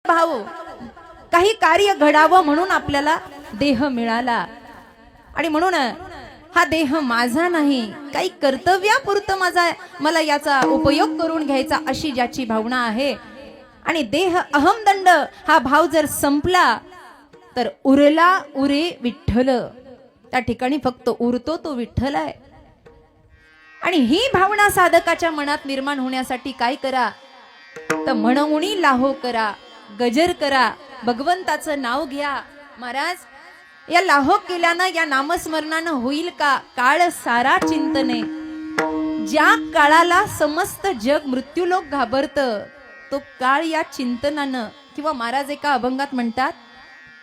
भाऊ काही कार्य घडावं म्हणून आपल्याला देह मिळाला आणि म्हणून हा देह माझा नाही, काही कर्तव्यापुरतं मला याचा उपयोग करून घ्यायचा अशी ज्याची भावना आहे आणि देह अहमदंड हा भाव जर संपला तर उरला उरे विठ्ठल, त्या ठिकाणी फक्त उरतो तो विठ्ठल आहे. आणि ही भावना साधकाच्या मनात निर्माण होण्यासाठी काय करा तर म्हणूनी लाहो करा, गजर करा, भगवंताचं नाव घ्या. महाराज या लाहो केल्यानं या नामस्मरणानं होईल का? काळ सारा चिंतने, ज्या काळाला समस्त जग मृत्यूलोक घाबरत तो काळ या चिंतनानं, किंवा महाराज एका अभंगात म्हणतात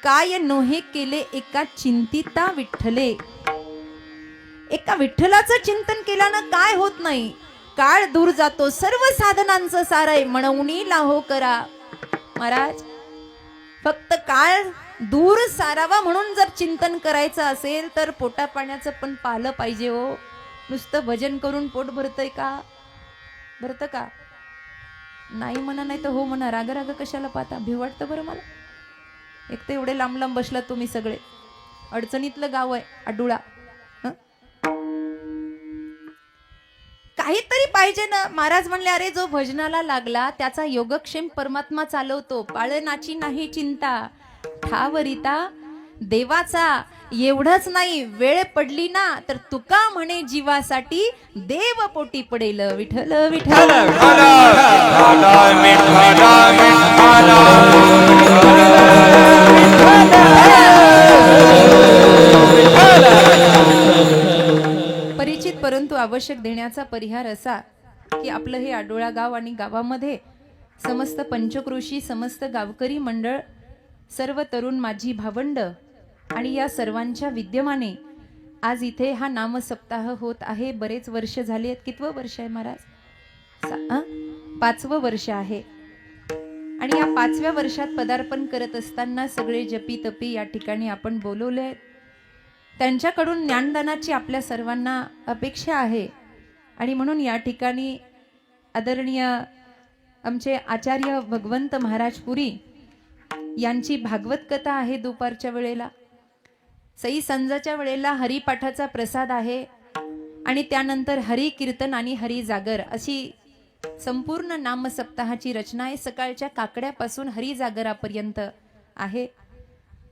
काय नोहे केले एका चिंतिता विठ्ठले. एका विठ्ठलाचं चिंतन केल्यानं काय होत नाही, काळ दूर जातो, सर्व साधनांचं सार आहे. म्हणूनी लाहो करा. महाराज फक्त काळ दूर सारावा म्हणून जर चिंतन करायचं असेल तर पोटा पाण्याचं पण पाहिलं पाहिजे हो. नुसतं भजन करून पोट भरतय का? भरतं का? नाही म्हणा, नाही तर हो म्हणा. राग राग कशाला पाहता? भिव वाटतं बरं मला. एक तर एवढे लांब लांब बसलात तुम्ही सगळे, अडचणीतलं गाव आहे आडुळा. काहीतरी पाहिजे ना. महाराज म्हणले अरे जो भजनाला लागला त्याचा योगक्षेम परमात्मा चालवतो, पाळनाची नाही चिंता, ठावरिता देवाचा. एवढंच नाही, वेळ पडली ना तर तुका म्हणे जीवासाठी देव पोटी पडेल. विठ्ठल विठ्ठल परिचित परंतु आवश्यक देण्याचा परिहार असा की आपलं हे आडोळा गाव आणि गावामध्ये समस्त पंचक्रोशी, समस्त गावकरी मंडळ, सर्व तरुण माझी भावंड आणि या सर्वांच्या विद्यमाने आज इथे हा नाम सप्ताह होत आहे. बरेच वर्ष झाली आहेत. कितवं वर्ष आहे महाराज? 5वं वर्ष आहे. आणि या 5व्या वर्षात पदार्पण करत असताना सगळे जपी तपी या ठिकाणी आपण बोलवले आहेत. त्यांच्याकडून ज्ञानदानाची आपल्या सर्वांना अपेक्षा आहे आणि म्हणून या ठिकाणी आदरणीय आमचे आचार्य भगवंत महाराज पुरी यांची भागवत कथा आहे. दुपारच्या वेळेला सई संजाच्या वेळेला हरिपाठाचा प्रसाद आहे आणि त्यानंतर हरी कीर्तन आणि हरी जागर अशी संपूर्ण नाम सप्ताहाची रचना आहे. सकाळच्या काकड्यापासून हरी जागरापर्यंत आहे.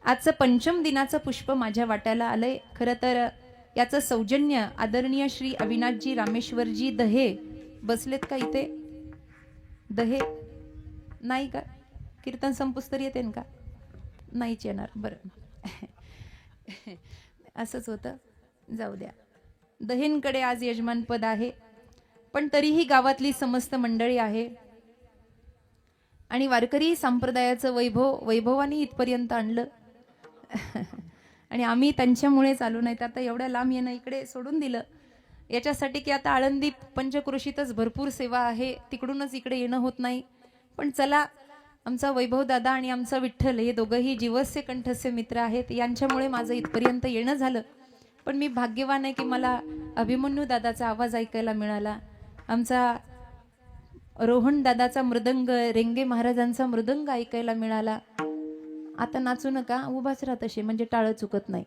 आजचं पंचम दिनाचं पुष्प माझ्या वाट्याला आलंय. खरं तर याचं सौजन्य आदरणीय श्री अविनाशजी रामेश्वरजी दहे बसलेत का इथे? दहे नाही का? कीर्तन संपुस्तरी येते का? नाहीच येणार. बरं असंच होतं, जाऊ द्या. दहेंकडे आज यजमानपद आहे, पण तरीही गावातली समस्त मंडळी आहे आणि वारकरी संप्रदायाचं वैभवाने इथपर्यंत आणलं आणि आम्ही त्यांच्यामुळेच आलो. नाही तर आता एवढ्या लांब येणं इकडे सोडून दिलं याच्यासाठी की आता आळंदी पंचक्रोशीतच भरपूर सेवा आहे, तिकडूनच इकडे येणं होत नाही. पण चला, आमचा वैभव दादा आणि आमचा विठ्ठल हे दोघंही जीवस्य कंठस्य मित्र आहेत, यांच्यामुळे माझं इथपर्यंत येणं झालं. पण मी भाग्यवान आहे की मला अभिमन्यू दादाचा आवाज ऐकायला मिळाला, आमचा रोहन दादाचा मृदंग, रेंगे महाराजांचा मृदंग ऐकायला मिळाला. आता नाचू नका, उभाच राहा तसे, म्हणजे टाळं चुकत नाही.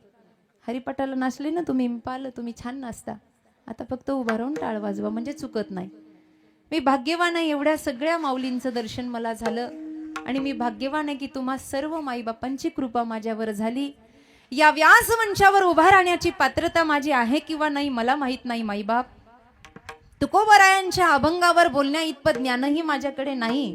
हरिपाठाला नाचले ना तुम्ही, पाहिलं तुम्ही छान नाचता. आता फक्त उभा राहून टाळ वाजवा म्हणजे चुकत नाही. मी भाग्यवान आहे, एवढ्या सगळ्या माऊलींचं दर्शन मला झालं आणि मी भाग्यवान आहे की तुम्हा सर्व माईबापांची कृपा माझ्यावर झाली. या व्यास मंचावर उभा राहण्याची पात्रता माझी आहे किंवा नाही मला माहित नाही. माईबाप तुकोबरायांच्या अभंगावर बोलण्या इतपत ज्ञानही माझ्याकडे नाही,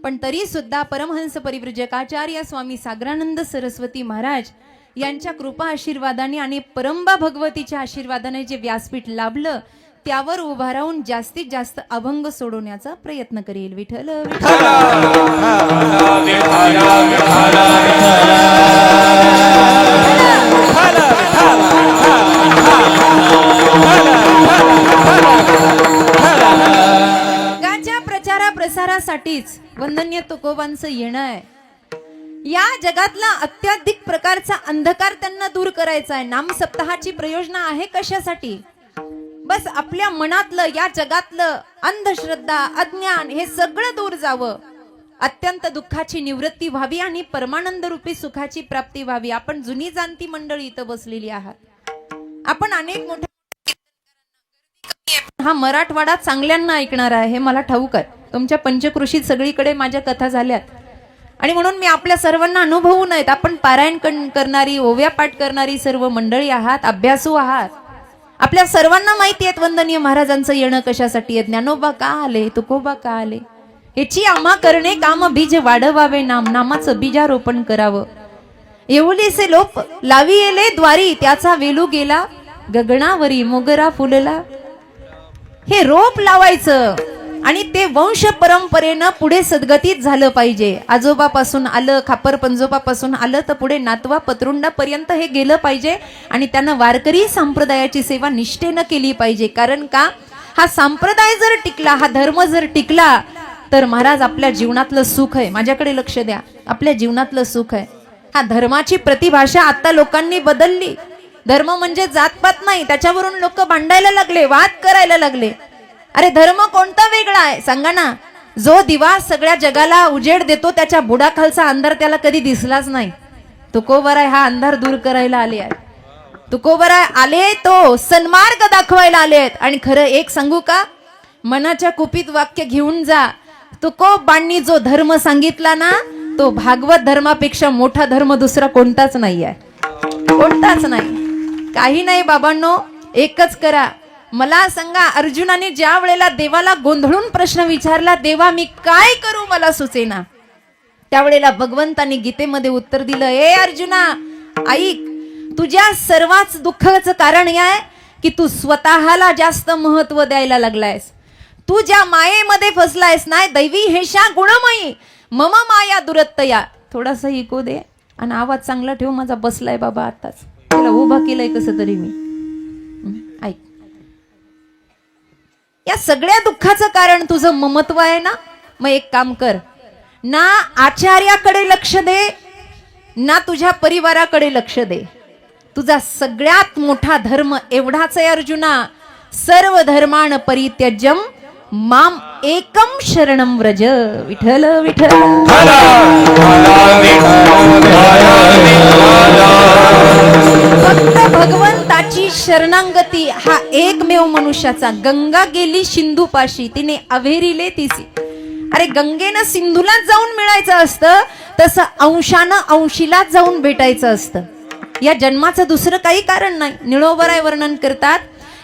पण तरी सुद्धा परमहंस परिव्रजकाचार्य स्वामी सागरानंद सरस्वती महाराज यांच्या कृपा आशीर्वादाने आणि परंबा भगवतीच्या आशीर्वादाने जे व्यासपीठ लाभलं त्यावर उभा राहून जास्तीत जास्त अभंग सोडवण्याचा प्रयत्न करेल. विठ्ठल गाच्या प्रचारा प्रसारासाठीच वंदनीय तुकोबांचं येणं आहे. या जगातला अत्याधिक प्रकारचा अंधकार त्यांना दूर करायचा आहे. नाम सप्ताहाची प्रयोजना आहे कशासाठी? बस आपल्या मनातलं, या जगातलं अंधश्रद्धा, अज्ञान हे सगळं दूर जावं अत्यंत दुःखाची निवृत्ती व्हावी आणि परमानंद रूपी सुखाची प्राप्ती व्हावी. आपण जुनी जाणती मंडळी इथं बसलेली आहात. आपण अनेक मोठ्या हा मराठवाडा चांगल्यांना ऐकणार आहे हे मला ठाऊक आहे. तुमच्या पंचकृषीत सगळीकडे माझ्या कथा झाल्यात आणि म्हणून मी आपल्या सर्वांना अनुभवू नयेत. आपण पारायण करणारी, ओव्या पाठ करणारी सर्व मंडळी आहात, अभ्यासू आहात. आपल्या सर्वांना माहिती आहे वंदनीय महाराजांचं येणं कशासाठी आहे. ज्ञानोबा का आले, तुकोबा का आले, याची आम्हा करणे काम बीज वाढवावे, नामाचं बीजारोपण करावं. येऊलीसे लोप लावी येले द्वारी, त्याचा वेलू गेला गगनावरी. मोगरा फुलला, हे रोप लावायचं आणि ते वंश परंपरेनं पुढे सद्गतीत झालं पाहिजे. आजोबापासून आलं, खापर पंजोबापासून आलं तर पुढे नातवा पतरुंडापर्यंत हे गेलं पाहिजे आणि त्यानं वारकरी संप्रदायाची सेवा निष्ठेनं केली पाहिजे. कारण का, हा संप्रदाय जर टिकला, हा धर्म जर टिकला तर महाराज आपल्या जीवनातलं सुख आहे. माझ्याकडे लक्ष द्या, आपल्या जीवनातलं सुख आहे. हा धर्माची प्रतिभाषा आता लोकांनी बदलली. धर्म म्हणजे जातपात नाही, त्याच्यावरून लोक भांडायला लागले, वाद करायला लागले. अरे धर्म कोणता वेगळा आहे सांगा ना. जो दिवा सगळ्या जगाला उजेड देतो त्याच्या बुडाखालचा अंधार त्याला कधी दिसलाच नाही. तुकोबराय हा अंधार दूर करायला आले आहे. तुकोबराय आले तो सन्मार्ग दाखवायला आले आहेत. आणि खरं एक सांगू का, मनाच्या कुपीत वाक्य घेऊन जा. तुकोबांनी जो धर्म सांगितला ना, तो भागवत धर्मापेक्षा मोठा धर्म दुसरा कोणताच नाही आहे, कोणताच नाही. काही नाही बाबांनो, एकच करा. मला सांगा, अर्जुनाने ज्या वेळेला देवाला गोंधळून प्रश्न विचारला, देवा मी काय करू मला सुचेना, त्यावेळेला भगवंताने गीतेमध्ये उत्तर दिलं, ए अर्जुना ऐक, तुझ्या सर्वात दुःखाचं कारण हे आहे की तू स्वतःला जास्त महत्व द्यायला लागलायस. तू ज्या मायेमध्ये फसलायस ना, दैवी हेशा गुणमयी मम माया दुरत्तया. थोडासा इको दे आणि आवाज चांगला ठेव, माझा बसलाय बाबा आताच, त्याला उभा केलाय कसं तरी मी. ऐक, या सगळ्या दुःखाचं कारण तुझं ममत्व आहे ना. मग एक काम कर ना, आचार्याकडे लक्ष दे ना तुझ्या परिवाराकडे लक्ष दे. तुझा सगळ्यात मोठा धर्म एवढाच आहे अर्जुना, सर्व धर्मान परित्यज्यम माम एकम शरणम व्रज. विठ्ठल विठ्ठल. फक्त भगवंताची शरणांगती हा एकमेव मनुष्याचा. गंगा गेली सिंधूपाशी, तिने अव्हेरीले तिसी. अरे गंगेनं सिंधूला जाऊन मिळायचं असतं, तसं अंशानं अंशीला जाऊन भेटायचं असतं. या जन्माचं दुसरं काही कारण नाही. निळोबराय वर्णन करतात,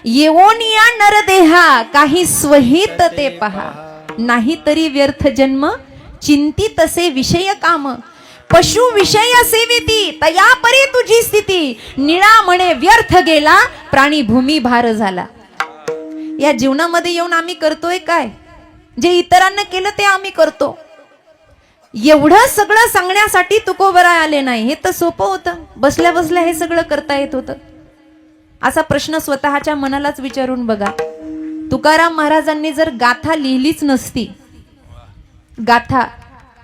येवोनिया नरदेहा काही स्वहित ते पहा, नाही तरी व्यर्थ जन्म चिंतित तसे विषय काम. पशु विषय सेविती तया परी तुझी स्थिती, निळा म्हणे व्यर्थ गेला प्राणी भूमी भार झाला. या जीवनामध्ये येऊन आम्ही करतोय काय, जे इतरांना केलं ते आम्ही करतो. एवढं सगळं सांगण्यासाठी तुकोबराय आले नाही. हे तर सोपं होतं, बसल्या बसल्या हे सगळं करता येत होतं. असा प्रश्न स्वतःच्या मनालाच विचारून बघा. तुकाराम महाराजांनी जर गाथा लिहिलीच नसती, गाथा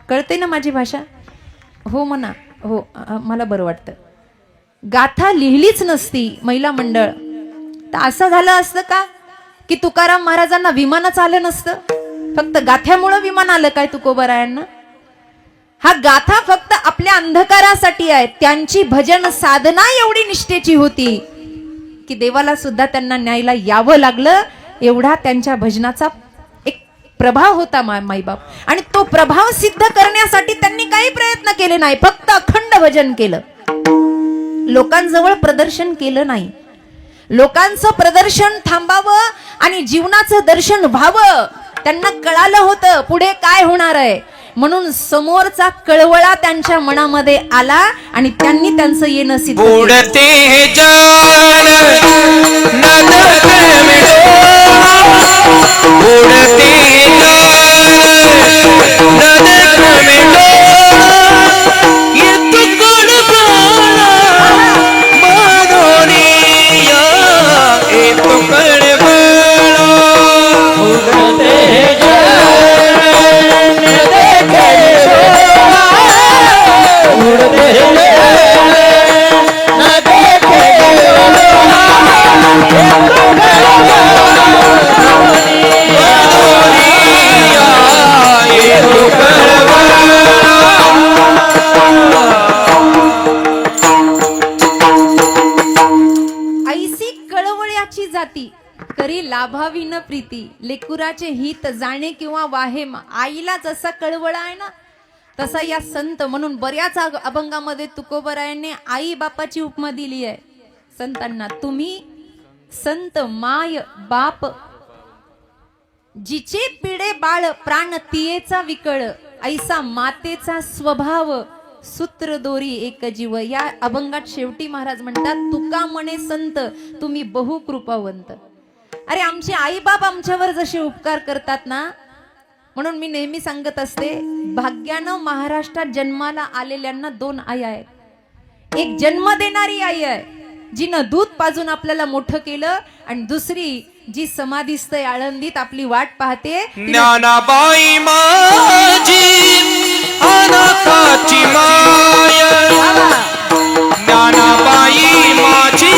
कळते ना माझी भाषा, हो म्हणा, हो मला बरं वाटतं. गाथा लिहिलीच नसती महिला मंडळ, तर असं झालं असतं का की तुकाराम महाराजांना विमानच आलं नसतं. फक्त गाथ्यामुळं विमान आलं काय तुकोबरायांना? हा गाथा फक्त आपल्या अंधकारासाठी आहे. त्यांची भजन साधना एवढी निष्ठेची होती की देवाला सुद्धा त्यांना न्यायला यावं लागलं. एवढा त्यांच्या भजनाचा एक प्रभाव होता माईबाप. आणि तो प्रभाव सिद्ध करण्यासाठी त्यांनी काही प्रयत्न केले नाही, फक्त अखंड भजन केलं. लोकांजवळ प्रदर्शन केलं नाही. लोकांचं प्रदर्शन थांबावं आणि जीवनाचं दर्शन व्हावं. त्यांना कळालं होतं पुढे काय होणार आहे, म्हणून समोरचा कळवळा त्यांच्या मनामध्ये आला आणि त्यांनी त्यांचं येणं सिद्ध ठेवावी न प्रीती, लेकुराचे हित जाणे किंवा वाहेम. आईला जसा कळवळा आहे ना तसा या संत, म्हणून बऱ्याच अभंगामध्ये तुकोबरायांनी आई बापाची उपमा दिली आहे संतांना. तुम्ही संत माय बाप, जिचे पिढे बाळ प्राण तियेचा विकळ, ऐसा मातेचा स्वभाव सूत्र दोरी एक जीव. या अभंगात शेवटी महाराज म्हणतात, तुका म्हणे संत तुम्ही बहु कृपावंत. अरे आमचे आई बाप आमच्यावर जसे उपकार करतात ना, म्हणून मी नेहमी सांगत असते, भाग्यानं महाराष्ट्रात जन्माला आलेल्यांना दोन आई आहेत. एक जन्म देणारी आई आहे जिनं दूध पाजून आपल्याला मोठं केलं, आणि दुसरी जी समाधीस्थ आळंदीत आपली वाट पाहते, ज्ञानाबाई माझी अनाथाची माय. ज्ञानाबाई माझी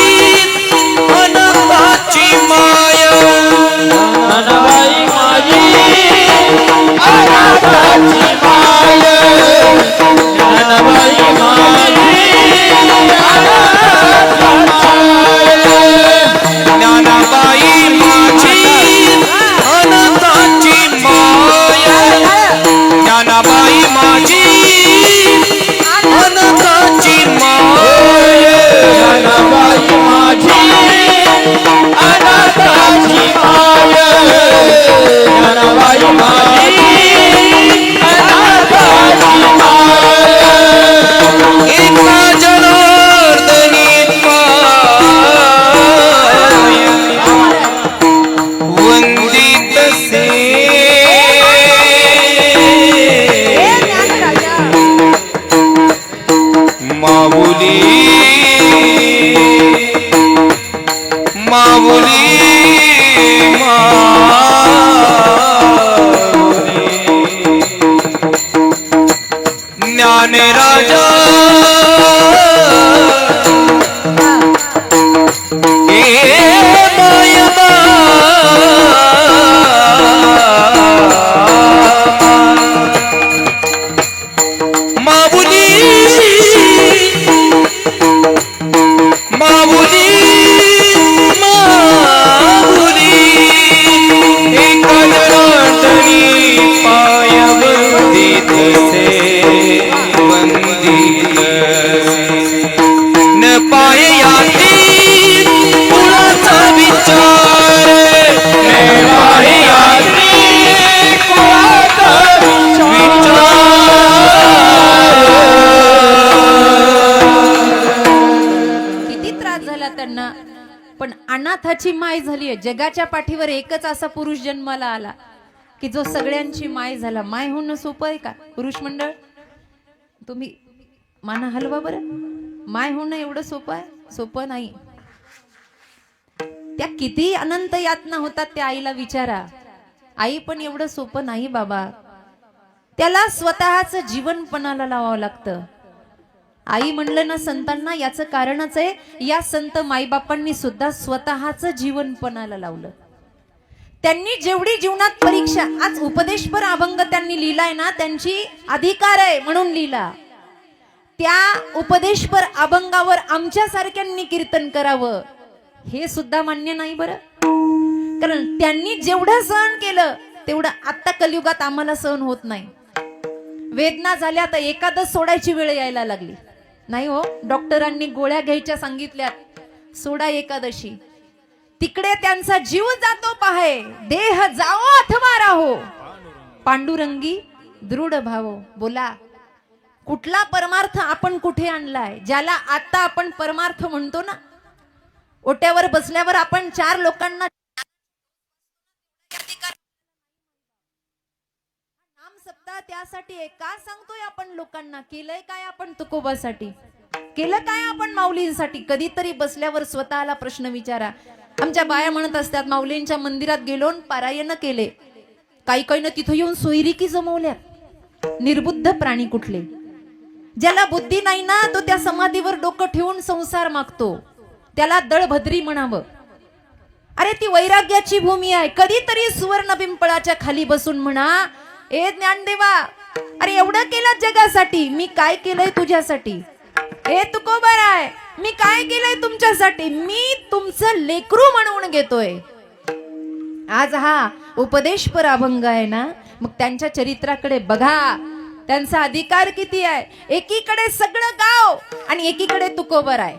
अनाथाची माय. ज्ञानाबाई माझी अनाथाची माय. ज्ञानाबाई माझी ज्ञानाबाई माझी अनाथाची माय. ज्ञानाबाई माझी अनाथाची माय. ज्ञानाबाई माझी अनाथाची माय. ज्ञानाबाई माझी अनाथाची माय. एका जनार्दनी वंदित से माऊली माऊली माऊली ज्ञान राजा पण अनाथाची माय झालीये. जगाच्या पाठीवर एकच असा पुरुष जन्माला आला की जो सगळ्यांची माय झाला. माय होणं सोपं आहे का पुरुष मंडळ? तुम्ही माना हलवा बरं. माय होणं एवढं सोपं आहे? सोपं नाही. त्या किती अनंत यातना होतात त्या आईला विचारा. आई पण एवढं सोपं नाही बाबा. त्याला स्वतःच जीवन पणाला लावावं लागतं. आई म्हणलं ना संतांना, याचं कारणच आहे, या संत माईबापांनी सुद्धा स्वतःच जीवन पणाला लावलं. त्यांनी जेवढी जीवनात परीक्षा, आज उपदेशपर अभंग त्यांनी लिहिलाय ना, त्यांची अधिकार आहे म्हणून लिहिला. त्या उपदेशपर अभंगावर आमच्या सारख्यांनी कीर्तन करावं हे सुद्धा मान्य नाही बरं. कारण त्यांनी जेवढं सहन केलं तेवढं आता कलियुगात आम्हाला सहन होत नाही. वेदना झाल्या तर एकादश सोडायची वेळ यायला लागली. नाही हो, डॉक्टरांनी गोळ्या घ्यायच्या सांगितल्यात, सोडा एकादशी. तिकडे त्यांचा जीव जातो पाहे, देह जाओ अथवा राहो, पांडुरंगी दृढ भावो. बोला, कुठला परमार्थ आपण कुठे आणलाय? ज्याला आता आपण परमार्थ म्हणतो ना, ओट्यावर बसल्यावर आपण चार लोकांना नाम सप्ताह त्यासाठी आहे का सांगतोय आपण लोकांना? केलंय काय आपण तुकोबासाठी? केलं काय आपण माऊलींसाठी? कधीतरी बसल्यावर स्वतःला प्रश्न विचारा. आमच्या बाया म्हणत असतात, माऊलींच्या मंदिरात गेलो पारायण केले. काही काही ना तिथं येऊन सोयरिकी जमवल्या. निर्बुद्ध प्राणी कुठले? ज्याला बुद्धी नाही ना, तो त्या समाधीवर डोकं ठेवून संसार मागतो. त्याला दळभद्री म्हणावं. अरे ती वैराग्याची भूमी आहे. कधीतरी सुवर्ण पिंपळाच्या खाली बसून म्हणा, ए ज्ञानदेवा, अरे एवढं केलं जगासाठी, मी काय केलंय तुझ्यासाठी? ए तुकोबाराय, मी काय केलंय तुमच्यासाठी? मी तुमचं लेकरू म्हणून घेतोय. आज हा उपदेशपर अभंग आहे ना, मग त्यांच्या चरित्राकडे बघा, त्यांचा अधिकार किती आहे. एकीकडे सगळं गाव आणि एकीकडे तुकोबर आहे.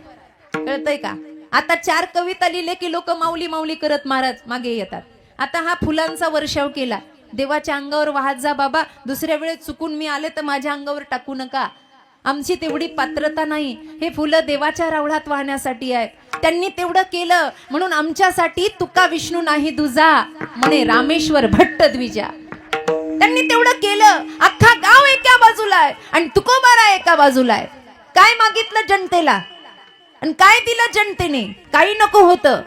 कळतंय का? आता 4 कविता लिहिले की लोक माऊली माऊली करत महाराज मागे येतात. आता हा फुलांचा वर्षाव केला. देवाच्या अंगावर वाहत जा बाबा, दुसऱ्या वेळेस चुकून मी आले तर माझ्या अंगावर टाकू नका. आमची तेवढी पात्रता नाही. हे फुलं देवाच्या रावळात वाहण्यासाठी आहेत. त्यांनी तेवढं केलं म्हणून आमच्यासाठी तुका विष्णू नाही दुजा म्हणे रामेश्वर भट्ट द्विजा. त्यांनी तेवढं केलं. अख्खा गाव एका बाजूला आहे आणि तुकोबारा एका बाजूला आहे. काय मागितलं जनतेला आणि काय दिलं जनतेने? काही नको होतं.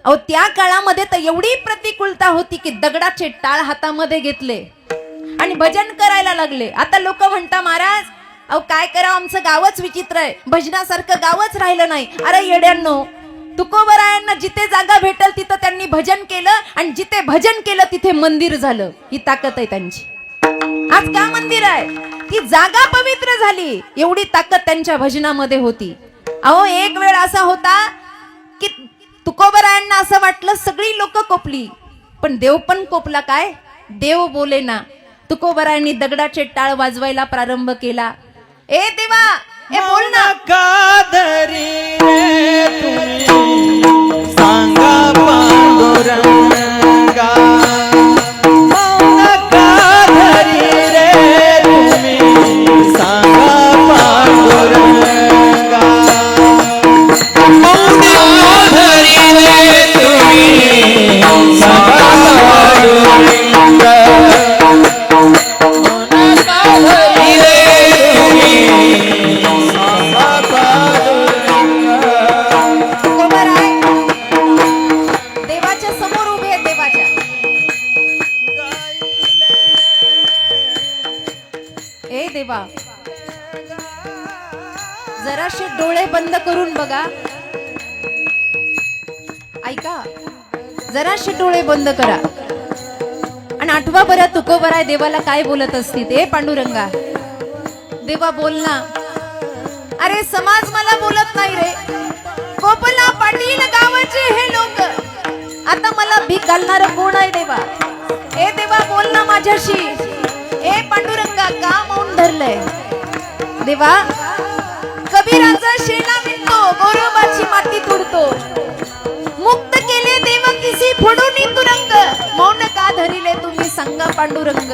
अहो त्या काळामध्ये तर एवढी प्रतिकूलता होती की दगडाचे टाळ हातामध्ये घेतले आणि भजन करायला लागले. आता लोक म्हणता महाराज अहो काय करा, आमचं गावच विचित्र आहे, भजनासारखं गावच राहिलं नाही. अरे येड्यांनो, तुकोबरायांना जिथे जागा भेटल तिथं त्यांनी भजन केलं आणि जिथे भजन केलं तिथे मंदिर झालं. ही ताकद आहे त्यांची. आज का मंदिर आहे? ती जागा पवित्र झाली. एवढी ताकद त्यांच्या भजनामध्ये होती. अहो एक वेळ असा होता की तुकोबरायांना असं वाटलं सगळी लोक कोपली, पण देव पण कोपला. काय देव बोले ना. तुकोबरायांनी दगडाचे टाळ वाजवायला प्रारंभ केला. ए देवा, ए बोल ना. कादरी रे तुम्ही सांगा पांडुरंगा, मौन कादरी रे तुम्ही सांगा पांडुरंगा, मौन कादरी रे तुम्ही सांगा पांडुरंगा, मौन कादरी रे देवाच्या समोर उभे आहेत. देवाच्या ए देवा, जराशे डोळे बंद करून बघा. ऐका, जराशे डोळे बंद करा आणि आठवा बरं तुकोबराय देवाला काय बोलत असतील. ए पांडुरंगा, देवा बोल ना. अरे समाज मला बोलत नाही रे. कोपला पाटील गावाचे हे लोक, आता मला भीक घालणार कोण आहे देवा? ए देवा बोल ना माझ्याशी. ए पांडुरंगा, का मौन धरलंय? देवा, कबीराचा शेणा विणतो, गोरोबाची माती तोडतो, मुक्त केले देव किसी फोडून तुरंग, मौन का धरिले तुम्ही सांगा पांडुरंग.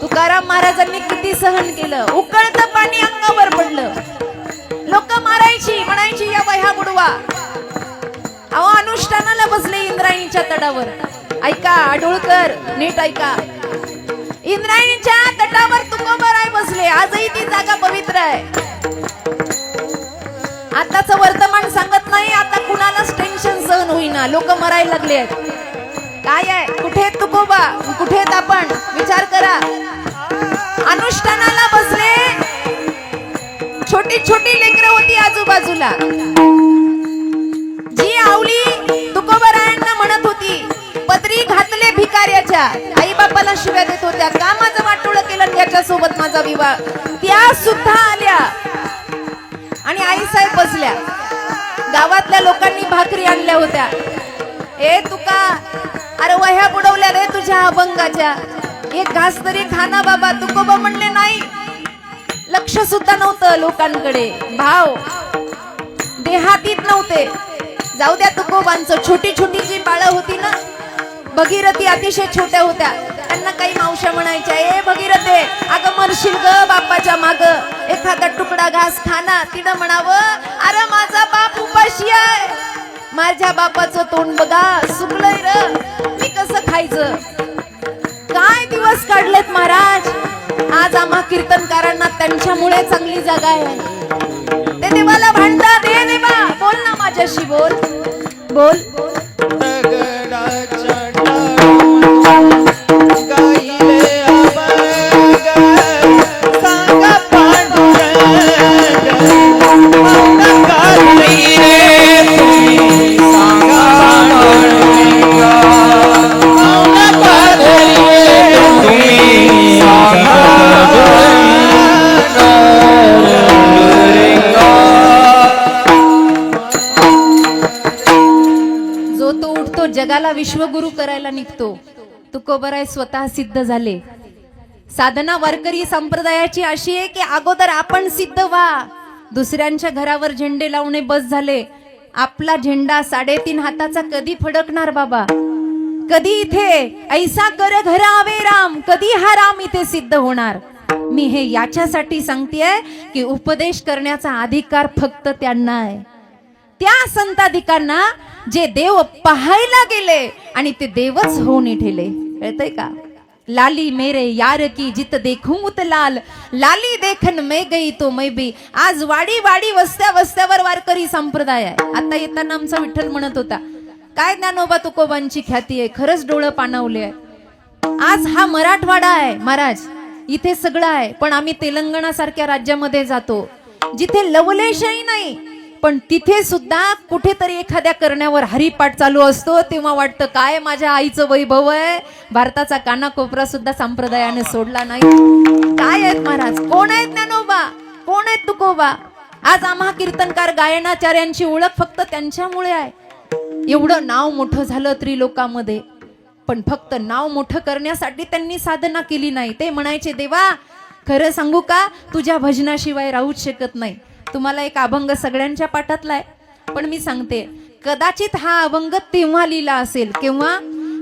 तुकाराम महाराजांनी किती सहन केलं. उकळतं पाणी अंगावर पडलं. लोक मारायची, म्हणायची या वह्या बुडवा. अहो अनुष्ठानाला बसले इंद्रायणीच्या तटावर. ऐका आडोळकर, नीट ऐका. इंद्रायणीच्या तटावर तुकोबराय बसले. आजही ती जागा पवित्र आहे. आताच वर्तमान सांगत नाही, आता कुणालाच टेन्शन सहन होईना. लोक मरायला लागले आहेत. काय आहे? कुठे तुकोबा, कुठे आपण? विचार करा. अनुष्ठानाला बसले. छोटी छोटी लेकरं होती आजूबाजूला. जी आवली तुकोबरायांना म्हणत होती, पदरी घातले भिकाऱ्याच्या, आई बापाला शिव्या देत होत्या, का माझं वाटोळं केलं, याच्या सोबत माझा विवाह, त्या सुद्धा आल्या आणि आई साहेब बसल्या. गावातल्या लोकांनी भाकरी आणल्या होत्या. ए तुका, अरे वह्या बुडवल्या रे तुझ्या अभंगाच्या, एक घास तरी खाना बाबा. तुकोबा म्हणले नाही. लक्ष सुद्धा नव्हतं लोकांकडे. भाव देहातीत नव्हते. जाऊ द्या तुकोबांचं. छोटी छोटी जी बाळं होती ना, भगीरथी अतिशय छोट्या होत्या, त्यांना काही मावश्या म्हणायच्या, ए भगीरथे, अगं मरशील ग बापाच्या माग, एखादा तुकडा घास खाना. तिनं म्हणावं, अरे माझा बाप उपाशी आहे, माझ्या बापाचं तोंड बघा सुकलंय र, मी कसं खायचं? काय दिवस काढलेत महाराज. आज आम्हा कीर्तनकारांना त्यांच्यामुळे चांगली जागा आहे. ते देवाला भांडतात. हे देवा बोल ना माझ्याशी, बोल बोल. जो जगाला विश्वगुरु करायला निघतो. तुकोबराय स्वतः सिद्ध झाले. साधना वारकरी संप्रदायाची अशी आहे की अगोदर आपण सिद्ध व्हा. दुसऱ्यांच्या घरावर झेंडे लावणे बस झाले. आपला झेंडा 3.5 हाताचा कधी फडकणार बाबा? कधी इथे ऐसा कर घर आवे राम, कधी हा राम इथे सिद्ध होणार? मी हे याच्यासाठी सांगतेय की उपदेश करण्याचा अधिकार फक्त त्यांना आहे, त्या संताधिकांना जे देव पाहायला गेले आणि ते देवच होऊन ठेले. कळतंय का? लाली मेरे यार की जित देखूं उत लाल, लाली देखन मैं गई तो मैं भी. आज वाडी वाडी वस्त्या वस्त्यावर वारकरी संप्रदाय आहे. आता येताना आमचा विठ्ठल म्हणत होता, काय ज्ञानोबा तुकोबांची ख्याती आहे, खरंच डोळं पाणावले आहे. आज हा मराठवाडा आहे महाराज, इथे सगळं आहे. पण आम्ही तेलंगणा सारख्या राज्यामध्ये जातो जिथे लवलेशही नाही, पण तिथे सुद्धा कुठेतरी एखाद्या करण्यावर हरिपाठ चालू असतो. तेव्हा वाटतं काय माझ्या आईचं वैभव आहे. भारताचा कानाकोपरा सुद्धा संप्रदायाने सोडला नाही. काय आहेत महाराज? कोण आहेत ज्ञानोबा? कोण आहेत तुकोबा? आज आम्हा कीर्तनकार गायनाचार्यांची ओळख फक्त त्यांच्यामुळे आहे. एवढं नाव मोठं झालं त्रिलोकामध्ये, पण फक्त नाव मोठं करण्यासाठी त्यांनी साधना केली नाही. ते म्हणायचे, देवा खरं सांगू का, तुझ्या भजनाशिवाय राहूच शकत नाही. तुम्हाला एक अभंग सगळ्यांच्या पाठातला आहे, पण मी सांगते, कदाचित हा अभंग तेव्हा लिहिला असेल केव्हा,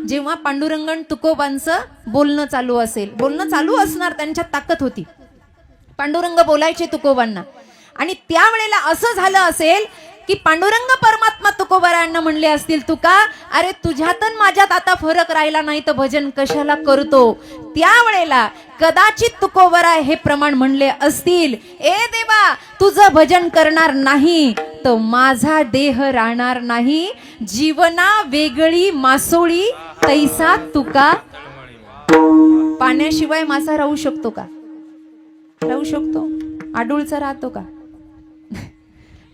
जेव्हा पांडुरंगण तुकोबांचं बोलणं चालू असेल. बोलणं चालू असणार, त्यांच्यात ताकद होती. पांडुरंग बोलायचे तुकोबांना, आणि त्यावेळेला असं झालं असेल की पांडुरंग परमात्मा तुकोबारायांना म्हणले असतील, तुका अरे तुझ्यात माझ्यात आता फरक राहिला नाही तर भजन कशाला करतो. त्यावेळेला कदाचित तुकोबराय हे प्रमाण म्हणले असतील, ए देवा तुझं भजन करणार नाही तर माझा देह राहणार नाही. जीवना वेगळी मासोळी तैसा तुका. पाण्याशिवाय मासा राहू शकतो का? राहू शकतो? आडूळचा राहतो का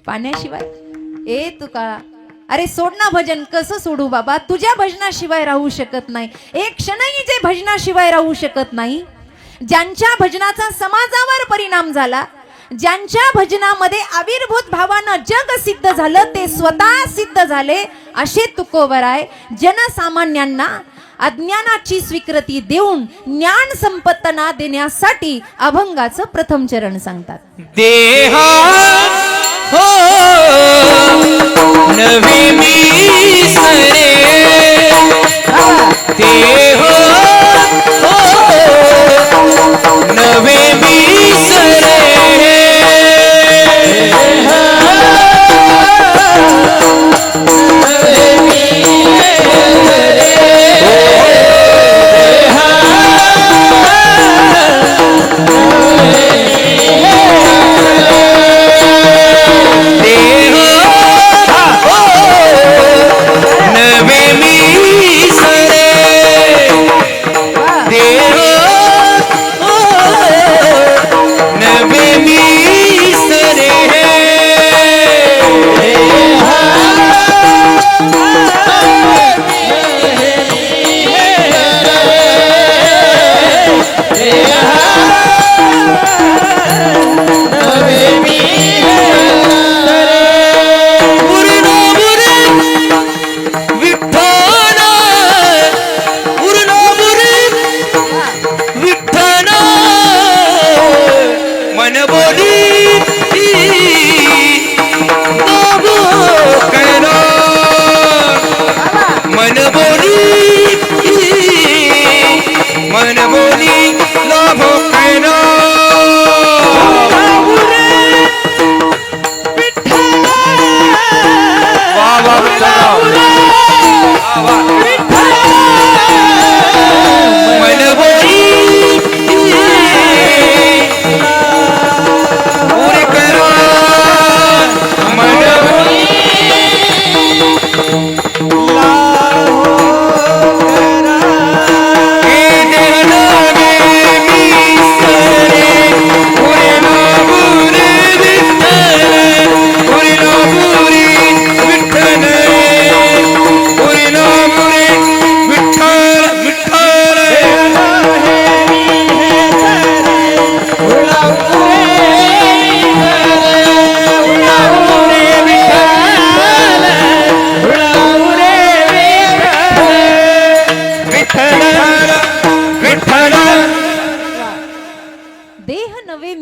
पाण्याशिवाय? ए तुका अरे सोड ना भजन. कसं सोडू बाबा? तुझ्या भजनाशिवाय राहू शकत नाही. एक क्षणही जे भजनाशिवाय राहू शकत नाही, ज्यांच्या भजनाचा समाजावर परिणाम झाला, ज्यांच्या भजनामध्ये आविर्भूत भावानं जग सिद्ध झालं, ते स्वतः सिद्ध झाले, असे तुकोबराय जनसामान्यांना अज्ञानाची स्वीकृती देऊन ज्ञान संपत्तना देण्यासाठी अभंगाचं प्रथम चरण सांगतात. देहा हो नवी मी सरे, देह हो नवे मी सरे.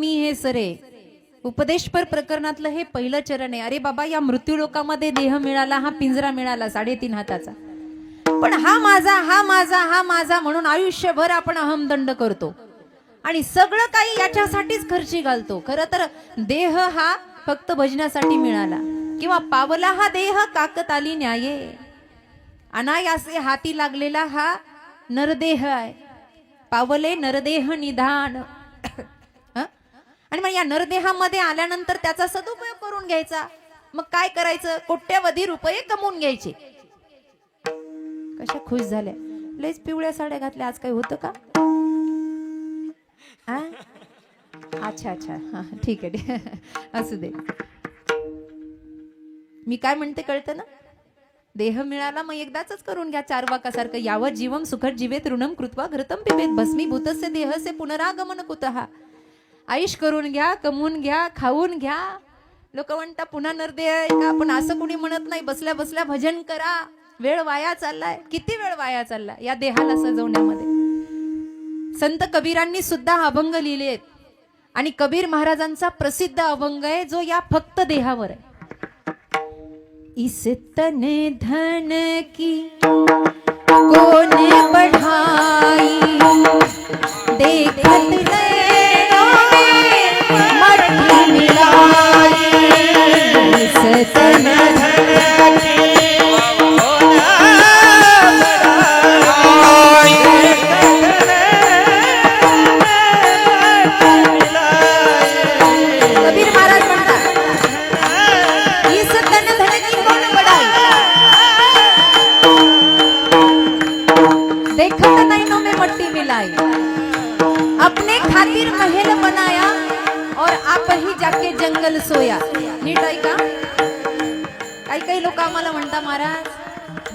मी हे सरे. उपदेशपर प्रकरणातलं हे पहिलं चरण आहे. अरे बाबा, या मृत्यू लोकामध्ये देह मिळाला, हा पिंजरा मिळाला 3.5 हाताचा, पण हा माझा, हा माझा, हा माझा म्हणून आयुष्यभर आपण अहमदंड करतो आणि सगळं काही याच्यासाठीच खर्ची घालतो. खरं तर देह हा फक्त भजनासाठी मिळाला, किंवा पावला हा देह काकत आली न्याये. अनायासे हाती लागलेला हा नरदेह आहे. पावले नरदेह निधान. आणि मग या नरदेहामध्ये आल्यानंतर त्याचा सदुपयोग करून घ्यायचा. मग काय करायचं? कोट्यवधी रुपये कमवून घ्यायचे. कशा खुश झाल्या, लयच पिवळ्या साड्या घातल्या, आज काही होतं का? अच्छा अच्छा, हा ठीक आहे, ठीक आहे. असू दे. मी काय म्हणते कळतं ना? देह मिळाला मग एकदाच करून घ्या. चार्वाकासारखं यावं जीवम सुखद जीवेत ऋणम कृत्वा घृतम पिबेत भस्मीभूतस्य देहस्य पुनरागमन कुतः. आयुष करून घ्या, कमवून घ्या, खाऊन घ्या. लोक म्हणतात पुन्हा नरदेह आहे का? पण असं कोणी म्हणत नाही. बसल्या बसल्या भजन करा. वेळ वाया चाललाय. किती वेळ वाया चाललाय या देहाला सजवण्यामध्ये. संत कबीरांनी सुद्धा अभंग लिहिले आहेत आणि कबीर महाराजांचा प्रसिद्ध अभंग आहे जो या फक्त देहावर आहे. इस तन धन की कौन बढ़ाई, देखत नैनों में मट्टी मिलाई. इस तन धन की कबीर महाराज म्हणतात, इस तन धन की कौन बढ़ाई, देखत नैनों में मट्टी मिलाई. अपने खातिर महल बनाया और आप ही जाके जंगल सोया. नीट आहे का? काही काही लोक आम्हाला म्हणता, महाराज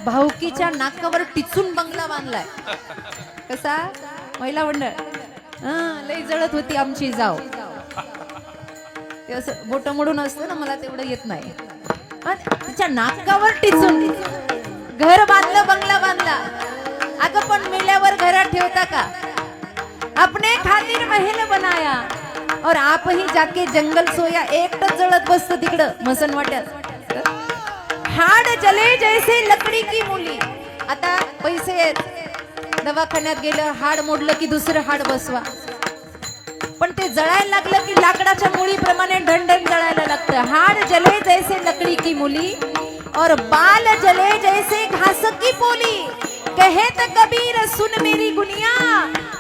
भाऊकीच्या नाकावर टिचून बंगला बांधलाय. कसा? महिला मंडळ लई जळत होती आमची जाव. ते असं बोट मोडून असतं ना, मला तेवढं येत नाही. तिच्या नाकावर टिचून घर बांधलं, बंगला बांधला. अगं पण मेल्यावर घरात ठेवता का? अपने खातिर महल बनाया और आप ही जाके जंगल सोया. एकटच जळत बसतं तिकडं मसन वाट्यात. हाड जले जैसे लकडी की मुली. आता पैसे आहेत, दवाखान्यात गेलं, हाड मोडलं की दुसरं हाड बसवा. पण ते जळायला लागलं की लाकडाच्या मुळीप्रमाणे ढणढण जळायला लागतं. हाड जले जैसे लकड़ी की मूली और बाल जले जैसे घास की पोली. कहे तो कबीर सुन मेरी गुनिया,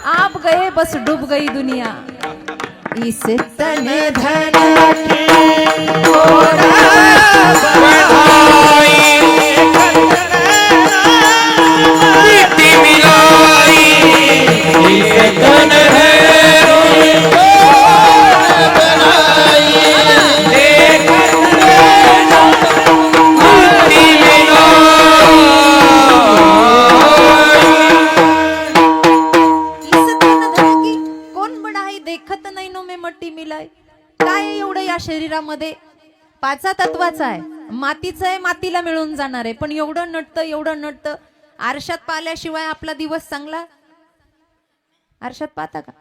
आप गए बस डूब गई दुनिया. इस तन धन की मिट्टी मिलाई. इस तन काय एवढं या शरीरामध्ये? पाचा तत्वाचा आहे, मातीचं आहे, मातीला मिळून जाणार आहे. पण एवढं नटतं. आरशात पाहिल्याशिवाय आपला दिवस चांगला? आरशात पाहता का?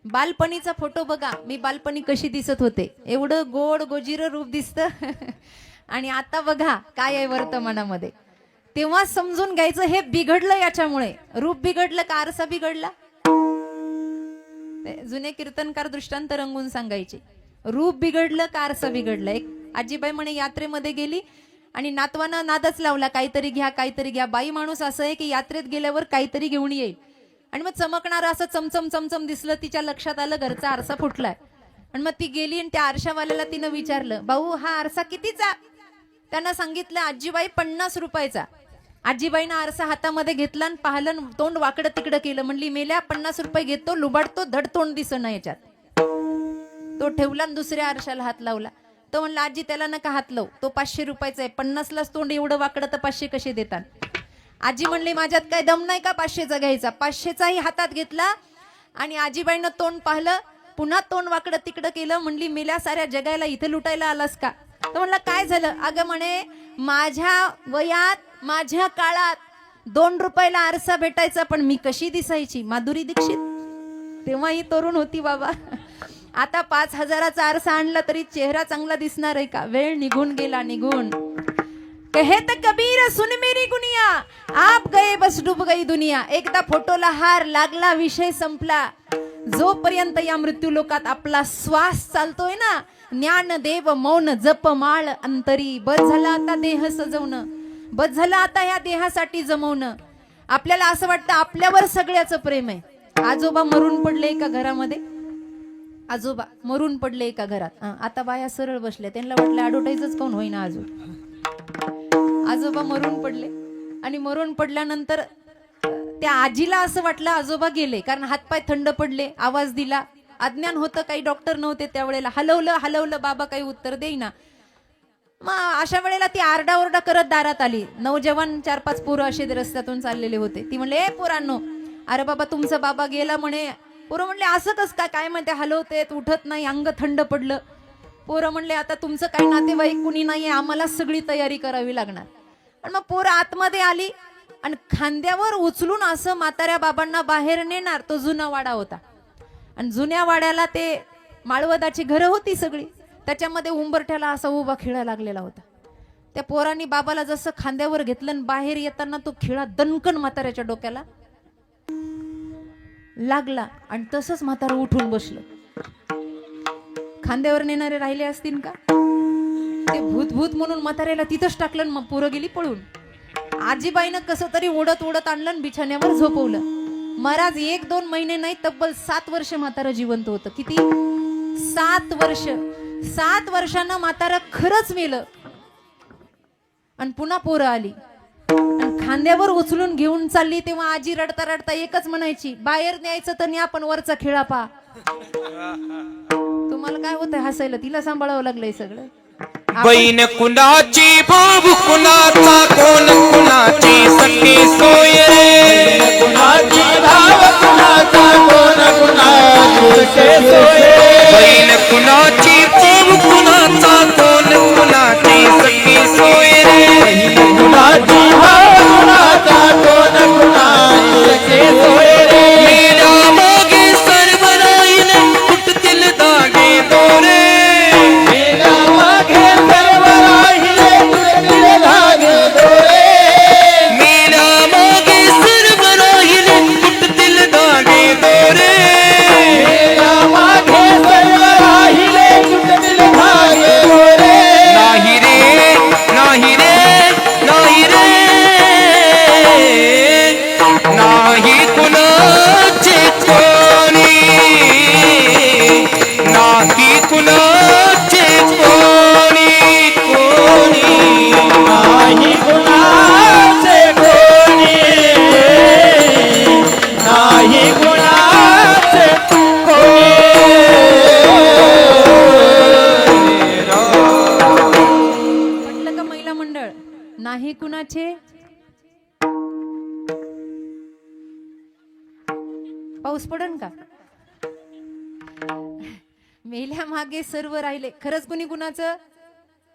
बालपणीचा फोटो बघा. मी बालपणी कशी दिसत होते. एवढं गोड गोजिरं रूप दिसतं. आणि आता बघा काय आहे वर्तमानामध्ये. तेव्हा समजून घ्यायचं हे बिघडलं याच्यामुळे. रूप बिघडलं का आरसा बिघडला? जुने कीर्तनकार दृष्टांत रंगून सांगायचे. रूप बिघडलं का आरसा बिघडलं? एक आजीबाई म्हणे यात्रेमध्ये गेली आणि नातवानं नादच लावला, काहीतरी घ्या काहीतरी घ्या. बाई माणूस असं आहे की यात्रेत गेल्यावर काहीतरी घेऊन येईल. आणि मग चमकणारं असं चमचम चमचम दिसलं. तिच्या लक्षात आलं घरचा आरसा फुटलाय. आणि मग ती गेली आणि त्या आरशावाल्याला तिनं विचारलं, भाऊ हा आरसा कितीचा? त्यांना सांगितलं आजीबाई 50 रुपयाचा. आजीबाईनं आरसा हातामध्ये घेतला आणि पाहिलं, तोंड वाकडं तिकडं केलं. म्हणली मेल्या 50 रुपये घेतो, लुबाडतो, धड तोंड दिसना याच्यात. तो ठेवला आणि दुसऱ्या आरशाला हात लावला. तो म्हणला आजी त्याला नका हात लावू, तो 500 रुपयाचा आहे. 50लाच तोंड एवढं वाकडं तर 500 कसे देतात? आजी म्हणली माझ्यात काय दम नाही का 500चा घ्यायचा? 500चाही हातात घेतला आणि आजीबाईनं तोंड पाहिलं, पुन्हा तोंड वाकडं तिकडं केलं. म्हणली मेल्या साऱ्या जगायला इथे लुटायला आलास का? तो म्हणला काय झालं? अगं म्हणे माझ्या वयात माझ्या काळात 2 रुपयाला आरसा भेटायचा, पण मी कशी दिसायची? माधुरी दीक्षित. तेव्हा ही तरुण होती बाबा. आता 5,000चा आरसा आणला तरी चेहरा चांगला दिसणार आहे का? वेळ निघून गेला, निघून. कहत कबीर सुन मेरी गुनिया, आप गए बस डूब गई दुनिया. एकदा फोटोला हार लागला, विषय संपला. जोपर्यंत या मृत्यू लोकात आपला श्वास चालतोय ना, ज्ञान देव मौन जप माळ अंतरी. बस झाला आता देह सजवणं, बस झालं आता ह्या देहासाठी जमवणं. आपल्याला असं वाटतं आपल्यावर सगळ्याचं प्रेम आहे. आजोबा मरून पडले एका घरामध्ये, आजोबा मरून पडले एका घरात. आता बाया सरळ बसल्या, त्यांना वाटलं ॲडव्हर्टाईजच कोण होईना अजून. आजोबा मरून पडले आणि मरून पडल्यानंतर त्या आजीला असं वाटलं आजोबा गेले, कारण हातपाय थंड पडले. आवाज दिला, अज्ञान होतं, काही डॉक्टर नव्हते त्यावेळेला. हलवलं हलवलं, बाबा काही उत्तर देईना. मग अशा वेळेला ती आरडाओरडा करत दारात आली. नौजवान 4-5 पोरं असे रस्त्यातून चाललेले होते. ती म्हणले, ए पोरांनो, अरे बाबा तुमचा बाबा गेला म्हणे. पोरं म्हणले, असं कस काय? काय म्हणते, हलवते उठत नाही, अंग थंड पडलं. पोरं म्हणले, आता तुमचं काही नातेवाईक कुणी नाहीये, आम्हाला सगळी तयारी करावी लागणार. पण मग पोरं आतमध्ये आली आणि खांद्यावर उचलून असं म्हाताऱ्या बाबांना बाहेर नेणार. तो जुना वाडा होता आणि जुन्या वाड्याला ते माळवदाची घरं होती सगळी, त्याच्यामध्ये उंबरठ्याला असा उभा खिळा लागलेला होता. त्या पोरांनी बाबाला जसं खांद्यावर घेतलं आणि बाहेर येताना तो खिळा दणकन म्हाताऱ्याच्या डोक्याला लागला आणि तसंच म्हातारं उठून बसलं. खांद्यावर नेणारे राहिले असतील का? ते भूत भूत म्हणून म्हाताऱ्याला तिथंच टाकलं, मग पोरं गेली पळून. आजीबाईनं कसं तरी ओढत ओढत आणलं आणि बिछाण्यावर झोपवलं. महाराज 1-2 महिने नाही, तब्बल 7 वर्ष म्हातारं जिवंत होतं. किती? 7 वर्ष. 7 वर्षानं म्हातारं खरंच मेलं. आणि पुन्हा पोरं आली आणि खांद्यावर उचलून घेऊन चालली, तेव्हा आजी रडता रडता एकच म्हणायची, बाहेर न्यायचं तर न्या, पण वरचा खिळा पा. तुम्हाला काय होतंय हसायला? तिला सांभाळावं लागलंय सगळं. बहीण कुणाची, भाऊ कुणाचा, कोण कुणाची सखी सोय रे. कुणाची भाव कुणाचा, कोण कुणाची सखी सोय. बहीण कुणाची, भाऊ कुणाचा, कोण कुणाची सखी सोय रे. कुणाची भाव कुणाचा, कोण कुणाची सखी सोय रे. मेरा मागे सर्व राहील, फुटतील दागे दोरे. नाही कुणाचे. पाऊस पडन का? मेल्या मागे सर्व राहिले. खरंच कुणी कुणाचं?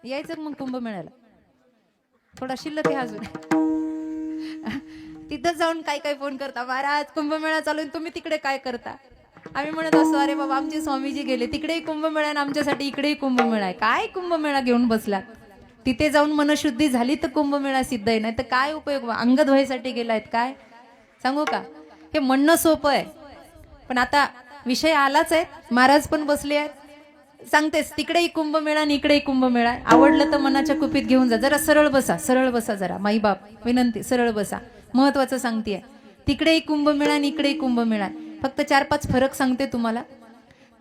यायचं मग कुंभमेळ्याला. थोडा शिल्लक आहे अजून. तिथं जाऊन काय काय फोन करता, महाराज कुंभमेळा चालू आहे, तुम्ही तिकडे काय करता? आम्ही म्हणत असतो, अरे बाबा आमचे स्वामीजी गेले, तिकडेही कुंभमेळा आणि आमच्यासाठी इकडेही कुंभमेळा आहे. काय कुंभमेळा घेऊन बसला? तिथे जाऊन मनशुद्धी झाली तर कुंभमेळा सिद्ध आहे, नाही तर काय उपयोग? अंग धुवायसाठी गेलायत काय? सांगू का? हे म्हणणं सोपं आहे, पण आता विषय आलाच आहे. महाराज पण बसले आहेत. सांगतेस तिकडेही कुंभमेळा आणि इकडेही कुंभमेळा. आवडलं तर मनाच्या कुपीत घेऊन जा. जरा सरळ बसा, सरळ बसा जरा. माई बाप विनंती, सरळ बसा. महत्वाचं सांगतेय. तिकडेही कुंभमेळा आणि इकडेही कुंभमेळा. फक्त 4-5 फरक सांगते तुम्हाला.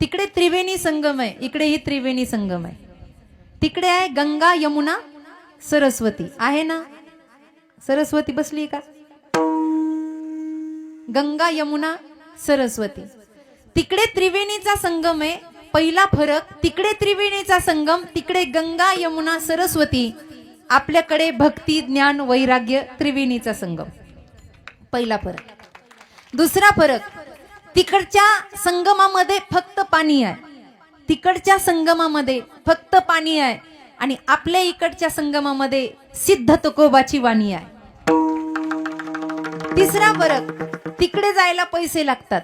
तिकडे त्रिवेणी संगम आहे, इकडेही त्रिवेणी संगम आहे. तिकडे आहे गंगा यमुना सरस्वती. आहे ना? सरस्वती बसली का? गंगा यमुना सरस्वती. तिकडे त्रिवेणीचा संगम आहे. पहिला फरक, तिकडे त्रिवेणीचा संगम, तिकडे गंगा यमुना सरस्वती. आपल्याकडे भक्ती ज्ञान वैराग्य त्रिवेणीचा संगम. पहिला फरक. दुसरा फरक, तिकडच्या संगमामध्ये फक्त पाणी आहे. तिकडच्या संगमामध्ये फक्त पाणी आहे आणि आपल्या इकडच्या संगमामध्ये सिद्ध तुकोबाची वाणी आहे. तिसरा फरक, तिकडे जायला पैसे लागतात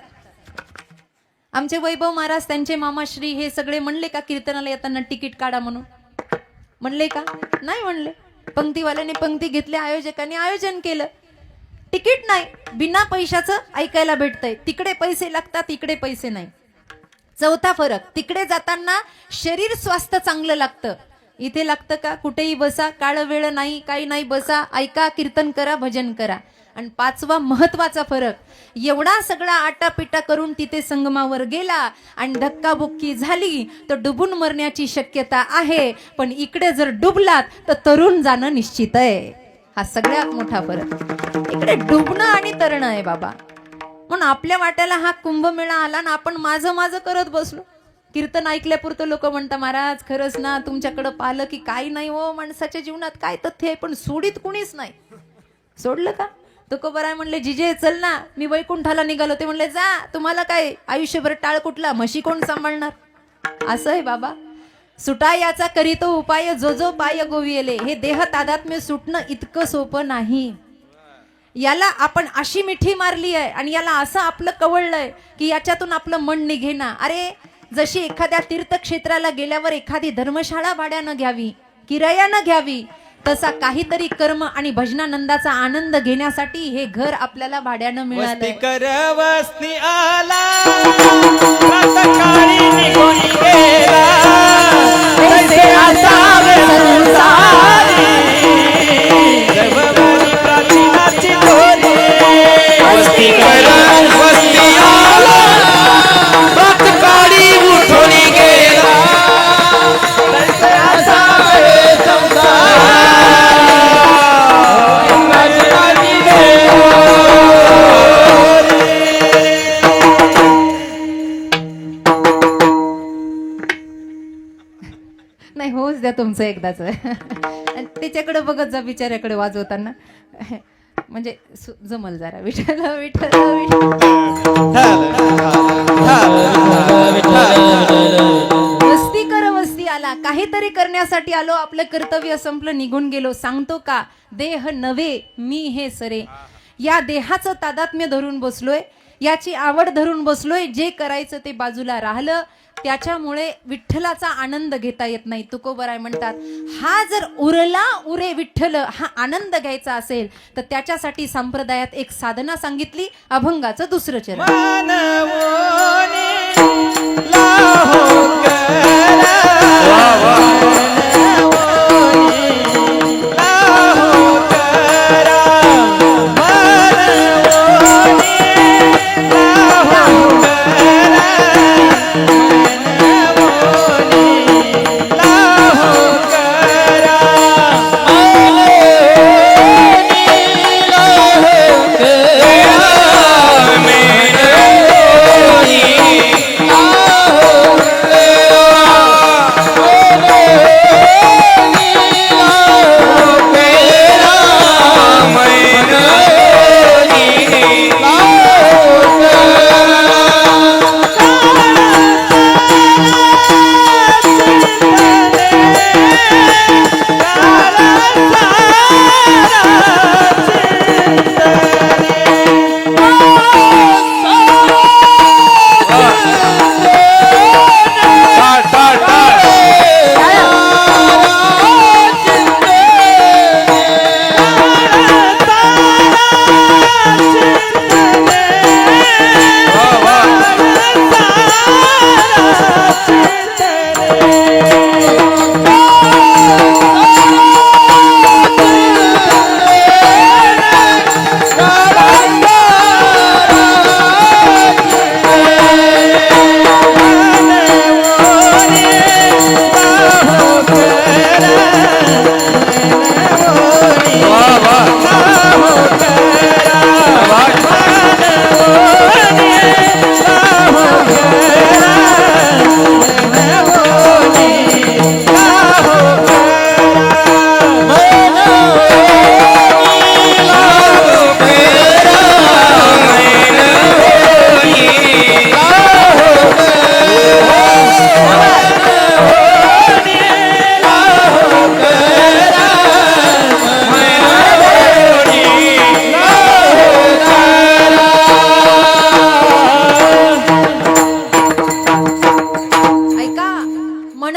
आमचे वैभव महाराज त्यांचे मामाश्री हे सगळे म्हणले का कीर्तनाला येताना तिकीट काढा म्हणून? म्हणले का? नाही म्हणले. पंक्तीवाल्याने पंक्ती घेतल्या, आयोजकांनी आयोजन केलं. तिकीट नाही, बिना पैशाचं ऐकायला भेटतंय. तिकडे पैसे लागतात, इकडे पैसे नाही. चौथा फरक, तिकडे जाताना शरीर स्वास्थ्य चांगलं लागतं, इथे लागतं का? कुठेही बसा, काळ वेळ नाही, काही नाही, बसा, ऐका, कीर्तन करा, भजन करा. आणि पाचवा महत्वाचा फरक, एवढा सगळा आटापिटा करून तिथे संगमावर गेला आणि धक्काबुक्की झाली तर डुबून मरण्याची शक्यता आहे, पण इकडे जर डुबलात तर तरुण जाणं निश्चित आहे. हा सगळ्यात मोठा फरक. इकडे डुबणं आणि तरणं आहे बाबा. म्हणून आपल्या वाट्याला हा कुंभमेळा आला ना, आपण माझं माझं करत बसलो. कीर्तन ऐकल्यापुरतं लोक म्हणतात, महाराज खरंच ना तुमच्याकडं पाहिलं की काही नाही हो, माणसाच्या जीवनात काय तथ्य आहे, पण सोडीत कुणीच नाही. सोडलं का? तुकोबाराय म्हणले, जिजे चल ना, मी वैकुंठाला निघालो. ते म्हणले, जा, तुम्हाला काय आयुष्यभर टाळ कुठला, म्हशी कोण सांभाळणार? असं आहे बाबा. सुटा याचा करीतो उपाय, जो जो पाय गोविले. हे देह तादात्म्य सुटणं इतकं सोपं नाही. याला आपण अशी मिठी मारली आहे आणि याला असं आपलं कवळलंय की याच्यातून आपलं मन निघेना. अरे, जशी एखाद्या तीर्थक्षेत्राला गेल्यावर एखादी धर्मशाळा भाड्यानं घ्यावी, किरायानं घ्यावी, तसा काहीतरी कर्म आणि भजनानंदाचा आनंद घेण्यासाठी हे घर आपल्याला भाड्यानं मिळालं. वस्ती कर वस्ती आला, प्रातःकाळी निघून गेला, तैसे असावे संसारी, सर्ववारी प्राचीनाची डोरी. वस्ती कर वस्ती आला, प्रातःकाळी उठून गेला, तैसे असावे संसारी. नाही, होच द्या तुमचं एकदाच. आणि त्याच्याकडे बघत जा बिचाऱ्याकडे वाजवताना, म्हणजे जमल जरा. विठ्ठल विठ्ठल वस्ती कर वस्ती आला, काहीतरी करण्यासाठी आलो, आपलं कर्तव्य संपलं, निघून गेलो. सांगतो का, देह नव्हे मी हे सरे. या देहाचं तादात्म्य धरून बसलोय, याची आवड धरून बसलोय, जे करायचं ते बाजूला राहिलं, त्याच्यामुळे विठ्ठलाचा आनंद घेता येत नाही. तुकोबराय म्हणतात, हा जर उरला उरे विठ्ठल, हा आनंद घ्यायचा असेल तर त्याच्यासाठी संप्रदायात एक साधना सांगितली, अभंगाचं दुसरं चरण.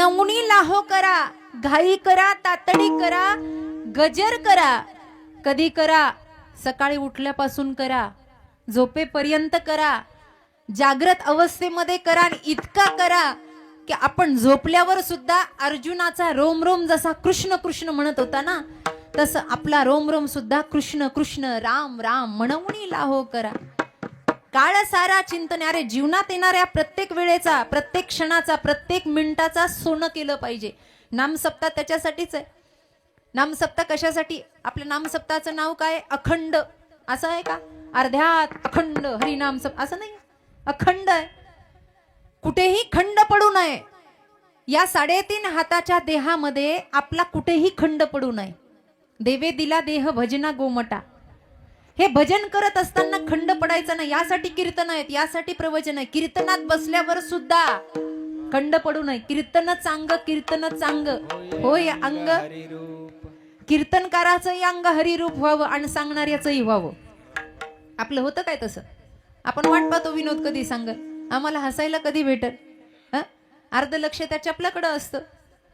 म्हणूनी लाहो करा, घाई करा, तातडी करा, गजर करा. कधी करा? सकाळी उठल्यापासून करा, झोपेपर्यंत करा, जागृत अवस्थेमध्ये करा. आणि इतका करा की आपण झोपल्यावर सुद्धा अर्जुनाचा रोम रोम जसा कृष्ण कृष्ण म्हणत होता ना, तसं आपला रोम रोम सुद्धा कृष्ण कृष्ण राम राम म्हणून लाहो करा. काळ सारा चिंतन. अरे जीवनात येणाऱ्या प्रत्येक वेळेचा, प्रत्येक क्षणाचा, प्रत्येक मिनिटाचा सोनं केलं पाहिजे. नामसप्ताह त्याच्यासाठीच आहे. नामसप्ताह कशासाठी? आपल्या नामसप्ताहाचं नाव काय? अखंड. असं आहे का? अर्ध्यात अखंड हरिनाम सप्ताह असं नाही, अखंड आहे. कुठेही खंड पडू नये. या 3.5 हाताच्या देहामध्ये आपला कुठेही खंड पडू नये. देवे दिला देह भजना गोमटा. हे भजन करत असताना खंड पडायचा नाही. यासाठी कीर्तन आहेत, यासाठी प्रवचन आहे. कीर्तनात बसल्यावर सुद्धा खंड पडू नये. कीर्तन चांग, कीर्तन चांग होय अंग. कीर्तनकाराचंही अंग हरिरूप व्हावं आणि सांगणाऱ्याचंही व्हावं. आपलं होतं काय तसं? आपण वाट पाहतो विनोद कधी सांग, आम्हाला हसायला कधी भेटल. अर्ध लक्ष त्याच्या आपल्याकडं असतं.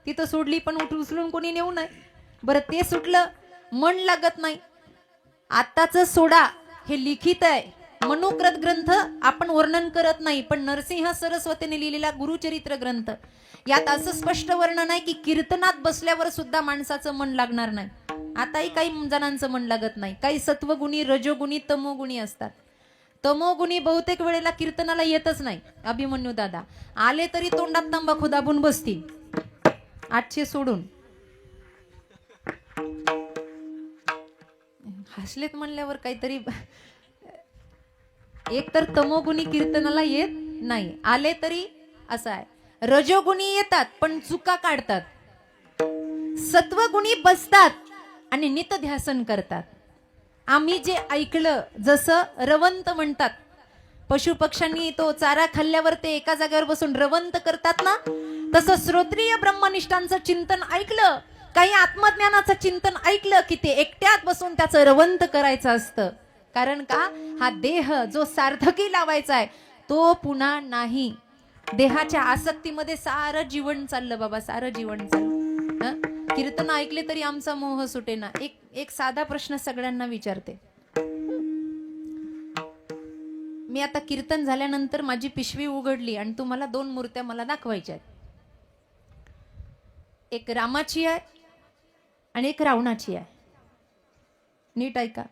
तिथं सोडली पण उचलून कोणी नेऊ नये. बरं ते सुटलं, मन लागत नाही. आत्ताच सोडा हे लिखित आहे. मनुकृत ग्रंथ आपण वर्णन करत नाही, पण नरसिंह सरस्वतीने लिहिलेला गुरुचरित्र ग्रंथ यात असं स्पष्ट वर्णन आहे की कीर्तनात बसल्यावर सुद्धा माणसाचं मन लागणार नाही. आताही काही जणांचं मन लागत नाही. काही सत्वगुणी, रजोगुणी, तमोगुणी असतात. तमोगुणी बहुतेक वेळेला कीर्तनाला येतच नाही. अभिमन्यू दादा आले तरी तोंडात तंबाखू दाबून बसतील, आजचे सोडून. हसलेत म्हणल्यावर काहीतरी. एक तर तमोगुणी कीर्तनाला येत नाही, आले तरी असं आहे. रजोगुणी येतात पण चुका काढतात. सत्वगुणी बसतात आणि नितध्यासन करतात. आम्ही जे ऐकलं, जसं रवंत म्हणतात, पशु पक्ष्यांनी तो चारा खाल्ल्यावर ते एका जागेवर बसून रवंत करतात ना, तसं श्रोत्रिय ब्रह्मनिष्ठांचं चिंतन ऐकलं, काही आत्मज्ञानाचं चिंतन ऐकलं की ते एकट्यात बसून त्याचं रवंत करायचं असतं. कारण का? हा देह जो सार्थकी लावायचा आहे तो पुन्हा नाही. देहाच्या आसक्तीमध्ये सारं जीवन चाललं बाबा, सारं जीवन चाललं. कीर्तन ऐकले तरी आमचा मोह सुटेना. एक साधा प्रश्न सगळ्यांना विचारते. मी आता कीर्तन झाल्यानंतर माझी पिशवी उघडली आणि तुम्हाला 2 मूर्त्या मला दाखवायच्या आहेत. एक रामाची आहे आणि एक रावणाची आहे. नीट ऐका.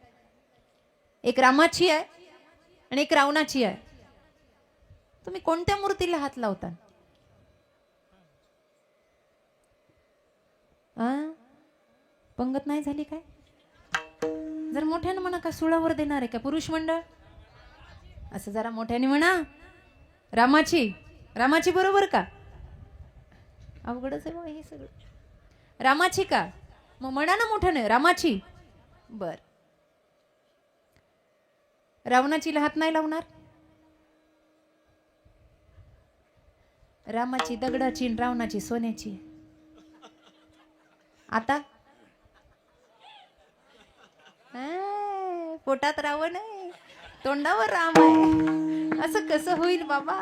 एक रामाची आहे आणि एक रावणाची आहे. तुम्ही कोणत्या मूर्तीला हात लावता? पंगत नाही झाली काय? जर मोठ्यानं म्हणा. का सुळावर देणार आहे का पुरुष मंडळ? असं जरा मोठ्याने म्हणा. रामाची, रामाची बरोबर का? अवघडच आहे बा हे सगळं. रामाची का? मग म्हणा ना मोठ्याने, रामाची. बर. रावणाची हात नाही लावणार? रामाची दगडाची आणि रावणाची सोन्याची. आता पोटात रावण आहे, तोंडावर राम आहे. असं कसं होईल बाबा?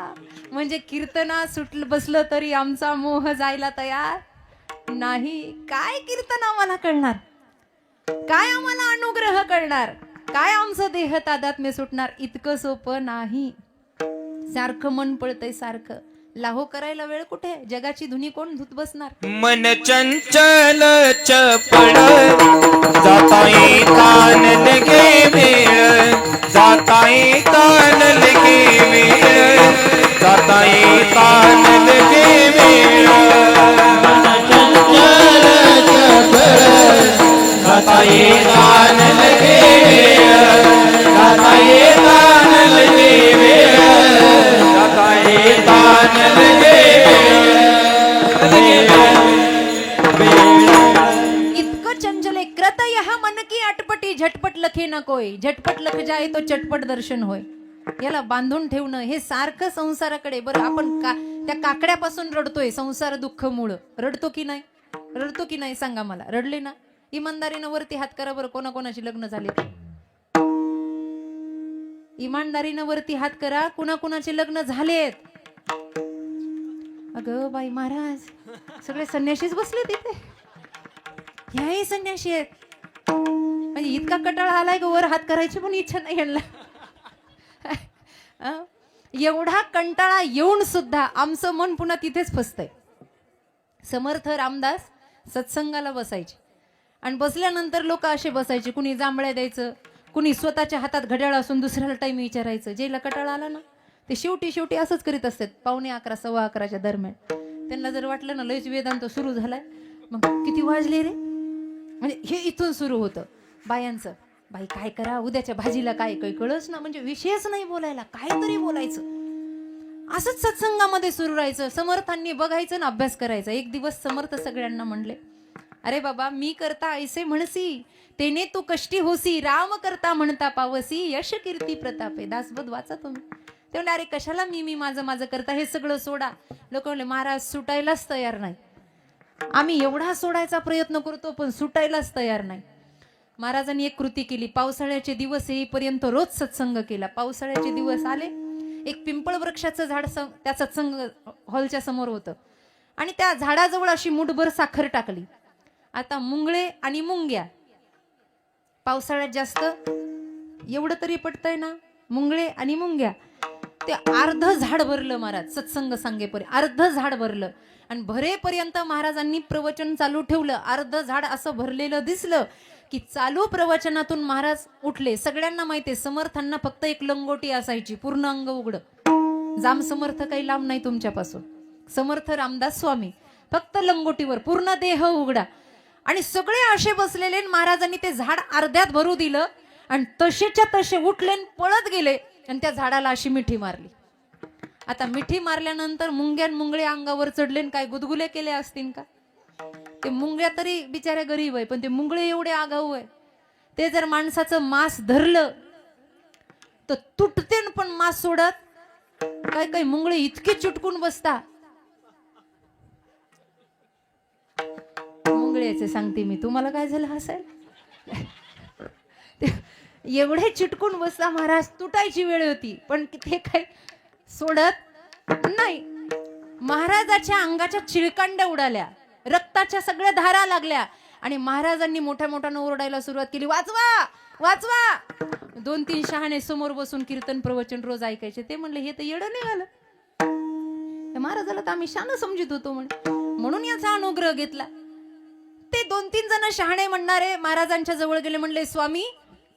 म्हणजे कीर्तना सुटलं बसलं तरी आमचा मोह जायला तयार नाही. काय कीर्तन आम्हाला कळणार? काय आम्हाला अनुग्रह कळणार? काय आमचं देह तादात्म्य सुटणार? इतकं सोपं नाही. सारखं मन पळतंय सारखं. लाहो करायला वेळ कुठे? जगाची धुनी कोण धुत बसणार? मन चंचल चपळ जाताई तान लगे वेळ, जाताई तान लगे वेळ, जाताई तान लगे वेळ. मन चंचल चपळ जाताई तान लगे वेळ, जाताई तान लगे वेळ, जाताई तान लगे इतकं चंचल आहे. कृत यह मन की अटपटी, झटपट लखे न कोय. झटपट लख जाय तो चटपट दर्शन होय. याला बांधून ठेवणं हे सारखं संसाराकडे. बरं आपण त्या काकड्यापासून रडतोय, संसार दुःख मूळ. रडतो की नाही? रडतो की नाही सांगा मला. रडले ना? इमानदारीनं वरती हात करा बरं. कोणाकोणाची लग्न झाले? इमानदारीनं वरती हात करा. कुणाकुणाचे लग्न झालेत? अगं बाई महाराज, सगळे संन्याशीच बसले तिथे. ह्याही संन्याशी आहेत. म्हणजे इतका कटाळा आलाय की वर हात करायची पण इच्छा नाही यांना. एवढा कंटाळा येऊन सुद्धा आमचं मन पुन्हा तिथेच फसतंय. समर्थ रामदास सत्संगाला बसायचे आणि बसल्यानंतर लोक असे बसायचे, कुणी जांभळ्या द्यायचं, कुणी स्वतःच्या हातात घड्याळ असून दुसऱ्याला टाइम विचारायचं. जेला कटाळा आला ना ते शेवटी असंच करीत असतात. 11:15 11:15च्या दरम्यान त्यांना जर वाटलं ना लयच वेदांत सुरू झालाय, मग किती वाजले रे, म्हणजे हे इथून सुरू होतं बायांचं. बाई काय करा, उद्याच्या भाजीला काय काही कळच ना, म्हणजे विषयच नाही बोलायला, काहीतरी बोलायचं. असंच सत्संगामध्ये सुरू राहायचं. समर्थांनी बघायचं ना अभ्यास करायचा. एक दिवस समर्थ सगळ्यांना म्हणले, अरे बाबा, मी करता ऐसे म्हणसी, तेने तू कष्टी होसी, राम करता म्हणता पावसी, यश कीर्ती प्रतापे. दासबोध वाचा तुम्ही. ते म्हणले, अरे कशाला मी माझं करता, हे सगळं सोडा. लोक म्हणले, महाराज सुटायलाच तयार नाही. आम्ही एवढा सोडायचा प्रयत्न करतो पण सुटायलाच तयार नाही. महाराजांनी एक कृती केली. पावसाळ्याचे दिवस येईपर्यंत रोज सत्संग केला. पावसाळ्याचे दिवस आले, एक पिंपळ वृक्षाचं झाड त्या सत्संग हॉलच्या समोर होतं आणि त्या झाडाजवळ अशी मुठभर साखर टाकली. आता मुंगळे आणि मुंग्या पावसाळ्यात जास्त, एवढं तरी पटतंय ना, मुंगळे आणि मुंग्या. ते अर्ध झाड भरलं महाराज सत्संग सांगेपर्यंत, अर्ध झाड भरलं. आणि भरेपर्यंत महाराजांनी प्रवचन चालू ठेवलं. अर्ध झाड असं भरलेलं दिसलं की चालू प्रवचनातून महाराज उठले. सगळ्यांना माहितीये समर्थांना फक्त एक लंगोटी असायची, पूर्ण अंग उघड. जाम समर्थ काही लांब नाही तुमच्यापासून. समर्थ रामदास स्वामी फक्त लंगोटीवर, पूर्ण देह उघडा. आणि सगळे असे बसलेले. महाराजांनी ते झाड अर्ध्यात भरू दिलं आणि तसेच्या तसे उठले, पळत गेले आणि त्या झाडाला अशी मिठी मारली. आता मिठी मारल्यानंतर मुंगळे अंगावर चढले, काय गुदगुले केले असतील का. ते मुंग्या तरी बिचाऱ्या गरीब आहे, पण ते मुंगळे एवढे आगाऊ आहे. ते जर माणसाचं मांस धरलं तर तुटते, पण मांस सोडत. काही मुंगळे इतके चिटकून बसता. मुंगळ्याचे सांगते मी तुम्हाला, काय झालं हसायला. एवढे चिटकून बसता महाराज, तुटायची वेळ होती पण ते काही सोडत नाही. महाराजाच्या अंगाच्या चिळकांड्या उडाल्या, रक्ताच्या सगळ्या धारा लागल्या आणि महाराजांनी मोठ्यानं ओरडायला सुरुवात केली, वाचवा वाचवा. 2-3 शहाणे समोर बसून कीर्तन प्रवचन रोज ऐकायचे. ते म्हणले, हे तर येडं निघालं. महाराजाला तर आम्ही शान समजित होतो म्हणून याचा अनुग्रह घेतला. ते 2-3 जण शहाणे म्हणणारे महाराजांच्या जवळ गेले. म्हणले, स्वामी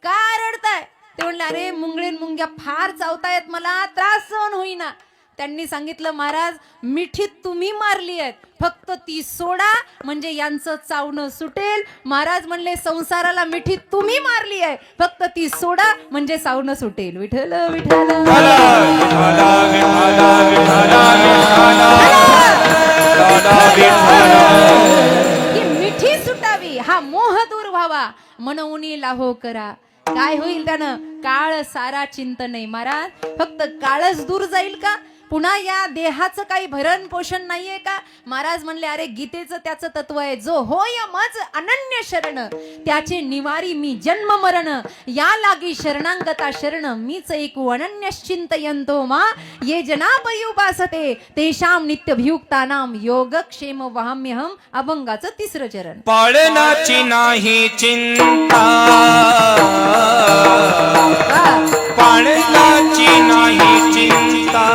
का रडताय. ते म्हणले, अरे मुंगळे मुंग्या फार चावतायत, मला त्रास सहन होईना. त्यांनी सांगितलं, महाराज मिठी तुम्ही मारली आहेत, फक्त ती सोडा म्हणजे यांचं चावणं सुटेल. महाराज म्हणले, संसाराला मिठी तुम्ही मारली आहे, फक्त ती सोडा म्हणजे चावणं सुटेल. विठ्ठल विठ्ठल की मिठी सुटावी, हा मोह दूर व्हावा, म्हणून लाहो करा. काय होईल त्यानं, काळ सारा चिंतने. महाराज फक्त काळच दूर जाईल का, पुन्हा या देहाचं काही भरण पोषण नाहीये का. महाराज म्हणले, अरे गीतेचं त्याचं तत्व आहे, जो होय मज अनन्य शरण, त्याचे निवारी मी जन्म मरण. या लागी शरणांगता शरण, मीच ऐकू अनन्यश्चिंतयंतो मा, ये जनापरी उपासते तेषाम नित्यभियुक्तानाम योगक्षेम वहाम्यहम. अभंगाचं 3रं चरण. पाळनाची नाही चिंता, पाळनाची नाही चिंता,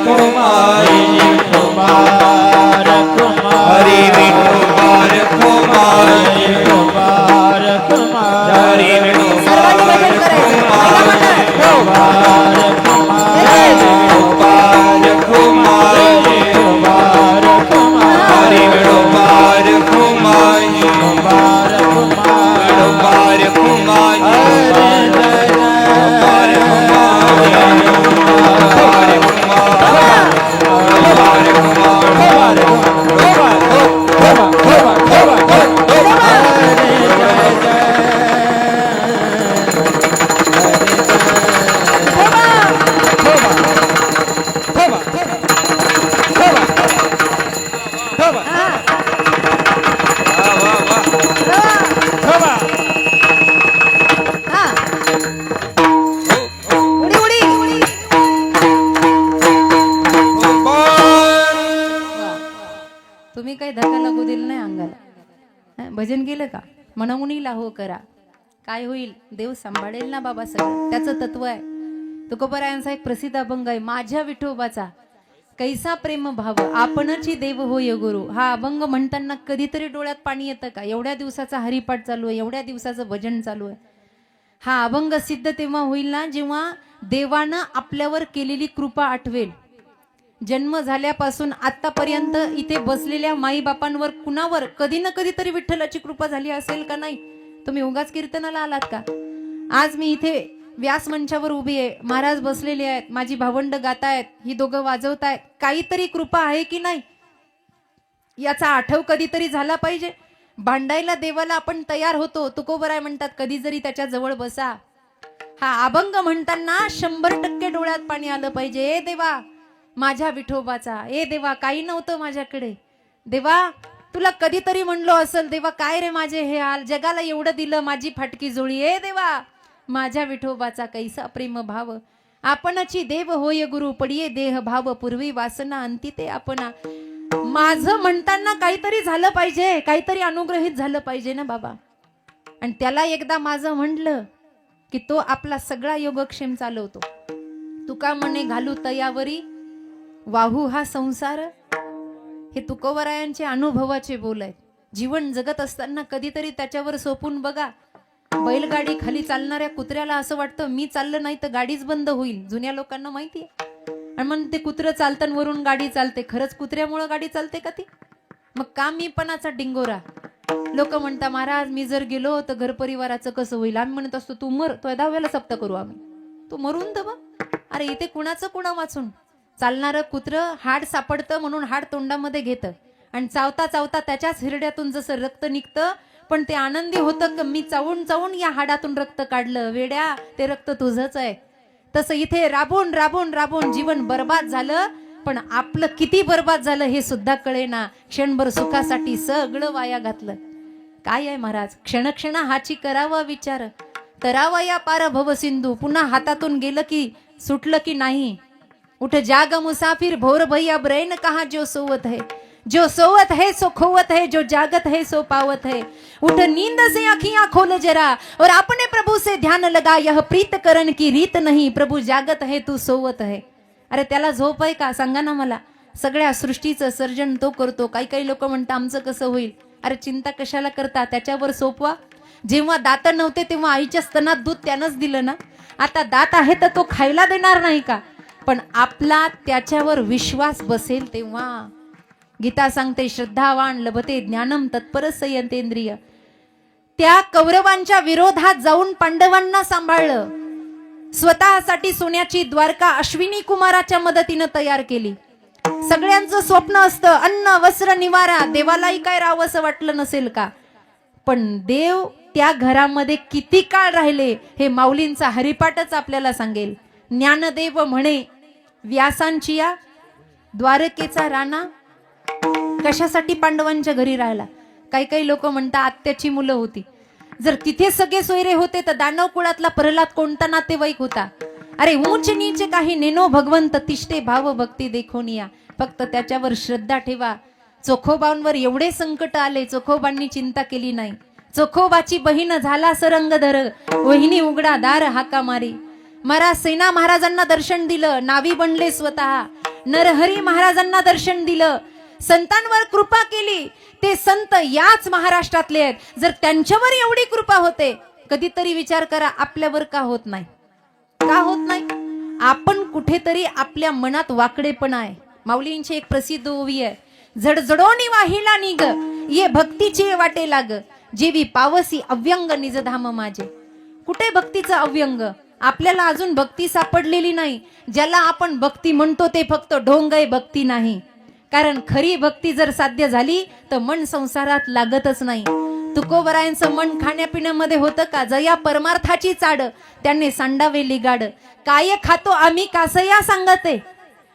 कुमारी कुमार कुमार हरी विठोबार कुमारी कुमार कुमार हरी सर्वांनी भजन करायचं. कुमार कुमार विठोबार कुमारी कुमार कुमार हरी विठोबार कुमारी कुमार कुमार विठोबार कुमारी हरे जय विठोबार कुमारी विठोबार कुमारी विठोबार उडी उडी तुम्ही काही धक्का लागू दिला नाही अंगाला. भजन केलं का म्हणून लाहो करा. काय होईल देव सांभाळेल ना बाबा सगळं. त्याचं तत्व आहे. तुकोबरायांचा एक प्रसिद्ध अभंग आहे, माझ्या विठोबाचा कैसा प्रेम भाव आपणची देव होय गुरु. हा अभंग म्हणताना कधीतरी डोळ्यात पाणी येतं का? एवढ्या दिवसाचा हरिपाठ चालू आहे, एवढ्या दिवसाचं भजन चालू आहे. हा अभंग सिद्ध तेव्हा होईल ना जेव्हा देवानं आपल्यावर केलेली कृपा आठवेल. जन्म झाल्यापासून आतापर्यंत इथे बसलेल्या माई बापांवर कुणावर कधी ना कधी तरी विठ्ठलाची कृपा झाली असेल का नाही? तुम्ही उगाच कीर्तनाला आलात का? आज मी इथे व्यास मंचावर उभी आहे, महाराज बसलेले आहेत, माझी भावंड गातायत, ही दोघं वाजवतायत. काहीतरी कृपा आहे की नाही याचा आठव कधीतरी झाला पाहिजे. भांडायला देवाला आपण तयार होतो. तुकोबराय म्हणतात कधी जरी त्याच्या जवळ बसा. हा अभंग म्हणताना 100% डोळ्यात पाणी आलं पाहिजे. ए देवा माझ्या विठोबाचा, ए देवा काही नव्हतं माझ्याकडे, देवा तुला कधीतरी म्हणलो असेल, देवा काय रे माझे हे हाल, जगाला एवढं दिलं माझी फाटकी जोळी. ए देवा माझ्या विठोबाचा कैसा प्रेम भाव आपणची देव होय गुरु. पडिये देह भाव पूर्वी वासना अंती ते आपणा. माझं म्हणताना काहीतरी झालं पाहिजे, काहीतरी अनुग्रहित झालं पाहिजे ना बाबा. आणि त्याला एकदा माझं म्हटलं की तो आपला सगळा योगक्षेम चालवतो. तुका म्हणे घालू तयावरी वाहू हा संसार. हे तुकोबरायांचे अनुभवाचे बोल आहेत. जीवन जगत असताना कधीतरी त्याच्यावर सोपून बघा. बैलगाडी खाली चालणाऱ्या कुत्र्याला असं वाटतं मी चाललं नाही तर गाडीच बंद होईल. जुन्या लोकांना माहिती आहे. आणि मग ते कुत्रं चालतं वरून गाडी चालते. खरंच कुत्र्यामुळे गाडी चालते का ती? मग का मीपणाचा डिंगोरा. लोक म्हणता महाराज मी जर गेलो तर घर परिवाराचं कसं होईल. आम्ही म्हणत असतो तू मर, तो 10व्याला सप्त करू आम्ही, तू मरून दबा. अरे इथे कुणाचं कुणा वाचून. चालणारं कुत्रं हाड सापडतं म्हणून हाड तोंडामध्ये घेतं आणि चावता चावता त्याच्याच हिरड्यातून जसं रक्त निघतं, पण ते आनंदी होतं की मी चावून चावून या हाडातून रक्त काढलं. वेड्या ते रक्त तुझंच आहे. तसं इथे राबून राबून राबून जीवन बर्बाद झालं. पण आपलं किती बर्बाद झालं हे सुद्धा कळेना. क्षणभर सुखासाठी सगळं वाया घातलं. काय आहे महाराज, क्षणक्षण हाची करावा विचार, करावा या पार भव सिंधू. पुन्हा हातातून गेलं की सुटलं की नाही. उठ जाग मुसाफिर भोर भैया ब्रैन कहा जो सोवत है, जो सोवत है सो खोवत है, जो जागत है सो पावत है. उठ नींद से आँखियां खोल जरा और अपने प्रभु से ध्यान लगा. यह प्रीत करण की रीत नहीं, प्रभु जागत है तू सोवत है. अरे त्याला झोप आहे का सांगा ना मला. सगळ्या सृष्टीचं सर्जन तो करतो. काही काही लोक म्हणतात आमचं कसं होईल. अरे चिंता कशाला करता, त्याच्यावर सोपवा. जेव्हा दात नव्हते तेव्हा आईच्या स्तनात दूध त्यानंच दिलं ना. आता दात आहे तर तो खायला देणार नाही का? पण आपला त्याच्यावर विश्वास बसेल तेव्हा. गीता सांगते श्रद्धावान लभते ज्ञानम तत्पर संयतेंद्रिय. त्या कौरवांच्या विरोधात जाऊन पांडवांना सांभाळलं. स्वतःसाठी सोन्याची द्वारका अश्विनी कुमाराच्या मदतीनं तयार केली. सगळ्यांचं स्वप्न असतं अन्न वस्त्र निवारा. देवालाही काय राहावंसं वाटलं नसेल का? पण देव त्या घरामध्ये किती काळ राहिले हे माऊलींचा हरिपाठच आपल्याला सांगेल. ज्ञानदेव म्हणे व्यासांची या द्वारकेचा राणा कशासाठी पांडवांच्या घरी राहिला. काही काही लोक म्हणतात आत्याची मुलं होती. जर तिथे सगळे सोयरे होते तर दानव कुळातला प्रल्हाद कोणता नातेवाईक होता. अरे ऊंच नीच काही नेनो भगवंत तिष्ठे भाव भक्ती देखोनिया. फक्त त्याच्यावर श्रद्धा ठेवा. चोखोबांवर एवढे संकट आले, चोखोबांनी चिंता केली नाही. चोखोबाची बहीण झाला सरंगधर, वहिनी उघडा दार हाका मारी. महाराज सेना महाराजांना दर्शन दिलं, नावी बनले स्वतः. नरहरी महाराजांना दर्शन दिलं, संतांवर कृपा केली. ते संत याच महाराष्ट्रातले आहेत. जर त्यांच्यावर एवढी कृपा होते, कधीतरी विचार करा आपल्यावर का होत नाही? का होत नाही? आपण कुठेतरी आपल्या मनात वाकडेपणा आहे. माऊलींची एक प्रसिद्ध ओवी आहे, जडजडोनी वाहिला निग ये भक्तीचे वाटे लाग, जेवी पावसी अव्यंग निजधाम माझे. कुठे भक्तीचं अव्यंग? आपल्याला अजून भक्ती सापडलेली नाही. ज्याला आपण भक्ती म्हणतो ते फक्त ढोंगय भक्ती नाही. कारण खरी भक्ती जर साध्य झाली तर मन संसारात लागतच नाही. तुकोबरायांचं मन खाण्यापिण्यामध्ये होतं का? जया परमार्थाची चाड त्यांनी सांडावे लिगाड. काय खातो आम्ही कासया सांगते,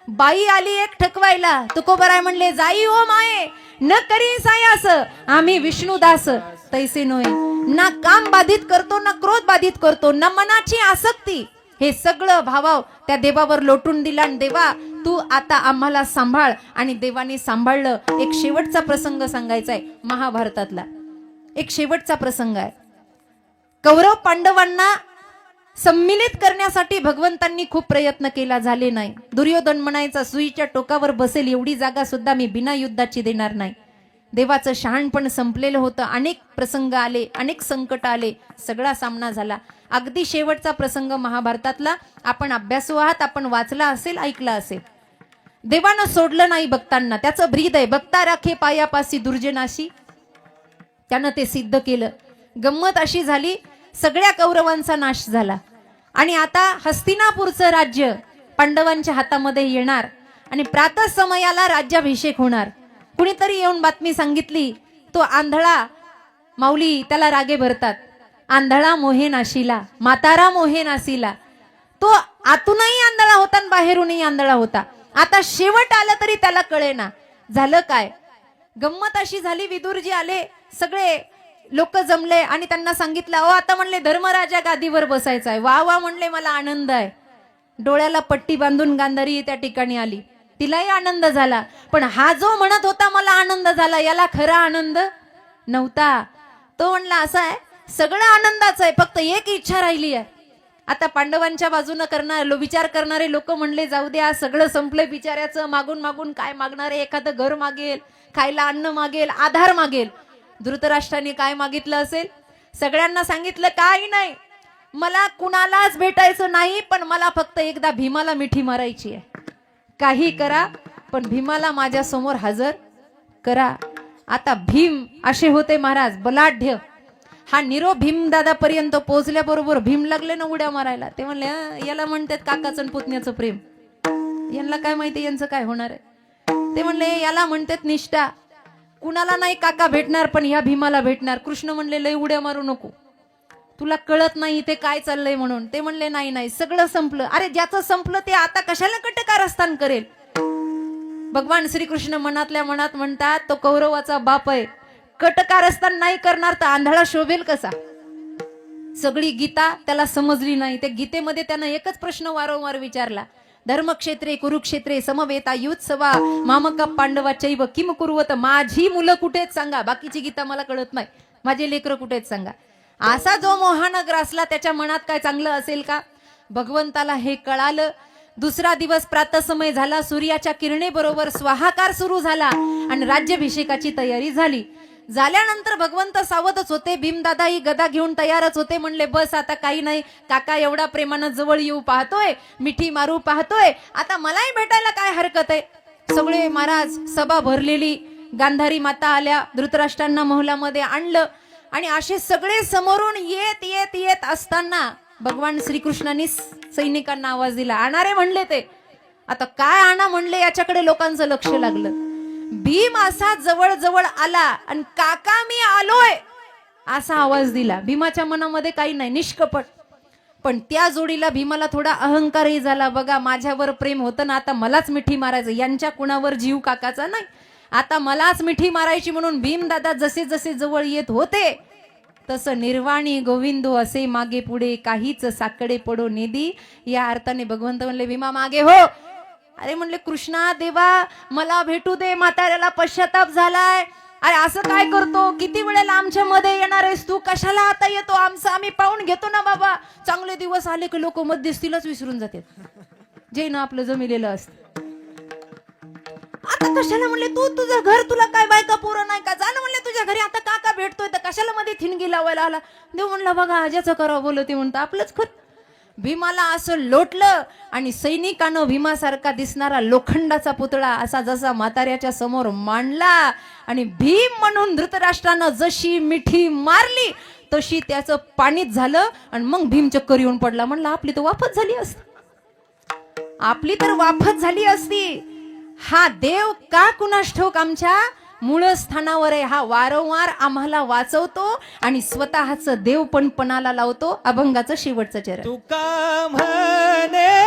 बाई आली एक ठकवायला. तुकोबराय म्हणले, जाई ओ माये न करी सायास, आम्ही विष्णुदास तैसे नोय. ना काम बाधित करतो, ना क्रोध बाधित करतो, ना मनाची आसक्ती. हे सगळं भावाव त्या देवावर लोटून दिला. आणि देवा तू आता आम्हाला सांभाळ. आणि देवाने सांभाळलं. एक शेवटचा प्रसंग सांगायचा आहे महाभारतातला. एक शेवटचा प्रसंग आहे. कौरव पांडवांना सम्मिलित करण्यासाठी भगवंतांनी खूप प्रयत्न केला, झाले नाही. दुर्योधन म्हणायचा, सुईच्या टोकावर बसेल एवढी जागा सुद्धा मी बिना युद्धाची देणार नाही. देवाचं शहाणपण संपलेलं होतं. अनेक प्रसंग आले, अनेक संकट आले, सगळा सामना झाला. अगदी शेवटचा प्रसंग महाभारतातला आपण अभ्यासू आहात, आपण वाचला असेल, ऐकला असेल. देवानं सोडलं नाही भक्तांना. त्याचं ब्रीद आहे, भक्ता राखे पायापासी दुर्जनाशी. त्यानं ते सिद्ध केलं. गंमत अशी झाली, सगळ्या कौरवांचा नाश झाला. आणि आता हस्तिनापूरचं राज्य पांडवांच्या हातामध्ये येणार. आणि प्रातः समयाला राज्याभिषेक होणार. कुणीतरी येऊन बातमी सांगितली, तो आंधळा, माऊली त्याला रागे भरतात, आंधळा मोहे नाशीला, म्हातारा मोहे नासीला. तो आतूनही आंधळा होता आणि बाहेरूनही आंधळा होता. आता शेवट आलं तरी त्याला कळेना. झालं काय? गंमत अशी झाली, विदुरजी आले, सगळे लोक जमले आणि त्यांना सांगितलं, अहो आता म्हणले धर्मराजा गादीवर बसायचा आहे. वा वा म्हणले, मला आनंद आहे. डोळ्याला पट्टी बांधून गांधारी त्या ठिकाणी आली, तिलाही आनंद झाला. पण हा जो म्हणत होता मला आनंद झाला, याला खरा आनंद नव्हता. तो म्हणला, असं आहे सगळं आनंदाचं आहे, फक्त एक इच्छा राहिली आहे. आता पांडवांच्या बाजूने विचार करणारे लोक म्हणले, जाऊ द्या, सगळं संपलंय बिचाऱ्याचं, मागून मागून काय मागणारे? एखादं घर मागेल, खायला अन्न मागेल, आधार मागेल. धृतराष्ट्राने काय मागितलं असेल? सगळ्यांना सांगितलं, काही नाही, मला कुणालाच भेटायचं नाही, पण मला फक्त एकदा भीमाला मिठी मारायची आहे. काही करा, पण भीमाला माझ्या समोर हजर करा. आता भीम असे होते महाराज, बलाढ्य. हा निरोप भीमदादा पर्यंत पोहोचल्याबरोबर भीम लागले ना उड्या मारायला. ते म्हणले, याला म्हणतात काकाचं पुतण्याचं प्रेम, यांना काय माहिती यांचं काय होणार आहे. ते म्हणले, याला म्हणतात निष्ठा. कुणाला नाही काका भेटणार, पण ह्या भीमाला भेटणार. कृष्ण म्हणले, लय उड्या मारू नको, तुला कळत नाही इथे काय चाललंय म्हणून. ते म्हणले, नाही नाही, सगळं संपलं. अरे ज्याचं संपलं ते आता कशाला कटकारस्थान करेल? भगवान श्रीकृष्ण मनातल्या मनात म्हणतात, तो कौरवाचा बाप आहे, कटकारस्थान नाही करणार तर आंधळा शोभेल कसा? सगळी गीता त्याला समजली नाही. त्या गीतेमध्ये त्यानं एकच प्रश्न वारंवार विचारला, धर्मक्षेत्रे कुरुक्षेत्रे समवेता युत्सवा मामका पांडवाचैव किम कुर्वत. माझी मुलं कुठेच सांगा, बाकीची गीता मला कळत नाही, माझे लेकरं कुठेच सांगा. असा जो मोहानं ग्रासला, त्याच्या मनात काय चांगलं असेल का? भगवंताला हे कळालं. दुसरा दिवस प्रातःसमय झाला, सूर्याच्या किरणेबरोबर स्वाहाकार सुरू झाला आणि राज्याभिषेकाची तयारी झाली. झाल्यानंतर भगवंत सावधच होते. भीमदादा ही गदा घेऊन तयारच होते. म्हणले, बस आता काही नाही, काका एवढा प्रेमानं जवळ येऊ पाहतोय, मिठी मारू पाहतोय, आता मलाही भेटायला काय हरकत आहे. सगळे महाराज, सभा भरलेली, गांधारी माता आल्या, धृतराष्ट्रांना महलामध्ये आणलं. आणि असे सगळे समोरून येत येत येत असताना भगवान श्रीकृष्णांनी सैनिकांना आवाज दिला. आणणारे म्हणले ते. आता काय आणा म्हणले, याच्याकडे लोकांचं लक्ष लागलं. भीम असा जवळ जवळ आला आणि काका मी आलोय असा आवाज दिला. भीमाच्या मनामध्ये काही नाही, निष्कपट. पण त्या जोडीला भीमाला थोडा अहंकारही झाला. बघा, माझ्यावर प्रेम होतं ना, आता मलाच मिठी मारायचं, यांच्या कुणावर जीव काकाचा नाही, आता मलाच मिठी मारायची. म्हणून भीमदादा जसे जसे जवळ येत होते तसं निर्वाणी गोविंदो असे मागे पुढे, काहीच साकडे पडो नेदी. या अर्थाने भगवंत म्हणले, भीमा मागे हो. अरे म्हणले, कृष्णा देवा मला भेटू दे, म्हाताऱ्याला पश्चाताप झालाय. अरे असं काय करतो, किती वेळेला आमच्या मध्ये येणार आहेस तू, कशाला आता येतो, आमचं आम्ही पाहून घेतो ना बाबा. चांगले दिवस आले की लोक मध्यस्थीलाच विसरून जातात, जे ना आपलं जमिलेलं असतं. आता कशाला म्हणले तू तुझं घर, तुला काय बायका पोरं नाही का, जा ना म्हणले तुझ्या घरी, आता काका भेटतोय तर कशाला मध्ये थिणगी लावायला आला. देव म्हणला बघा ज्याचं करावं बोलते म्हणतं आपलंच खर. भीमाला असं लोटलं आणि सैनिकानं भीमासारखा दिसणारा लोखंडाचा पुतळा असा जसा म्हाताऱ्याच्या समोर मांडला आणि भीम म्हणून धृतराष्ट्रानं जशी मिठी मारली तशी त्याचं पाणीच झालं आणि मग भीम चक्कर येऊन पडला. म्हणला आपली तर वाफच झाली असती, आपली तर वाफच झाली असती. हा देव का कुणास ठाऊक आमच्या मूळ स्थानावर आहे. हा वारंवार आम्हाला वाचवतो आणि स्वतःच देव पण पणाला लावतो. अभंगाचं शेवटचं चरण. तुका म्हणे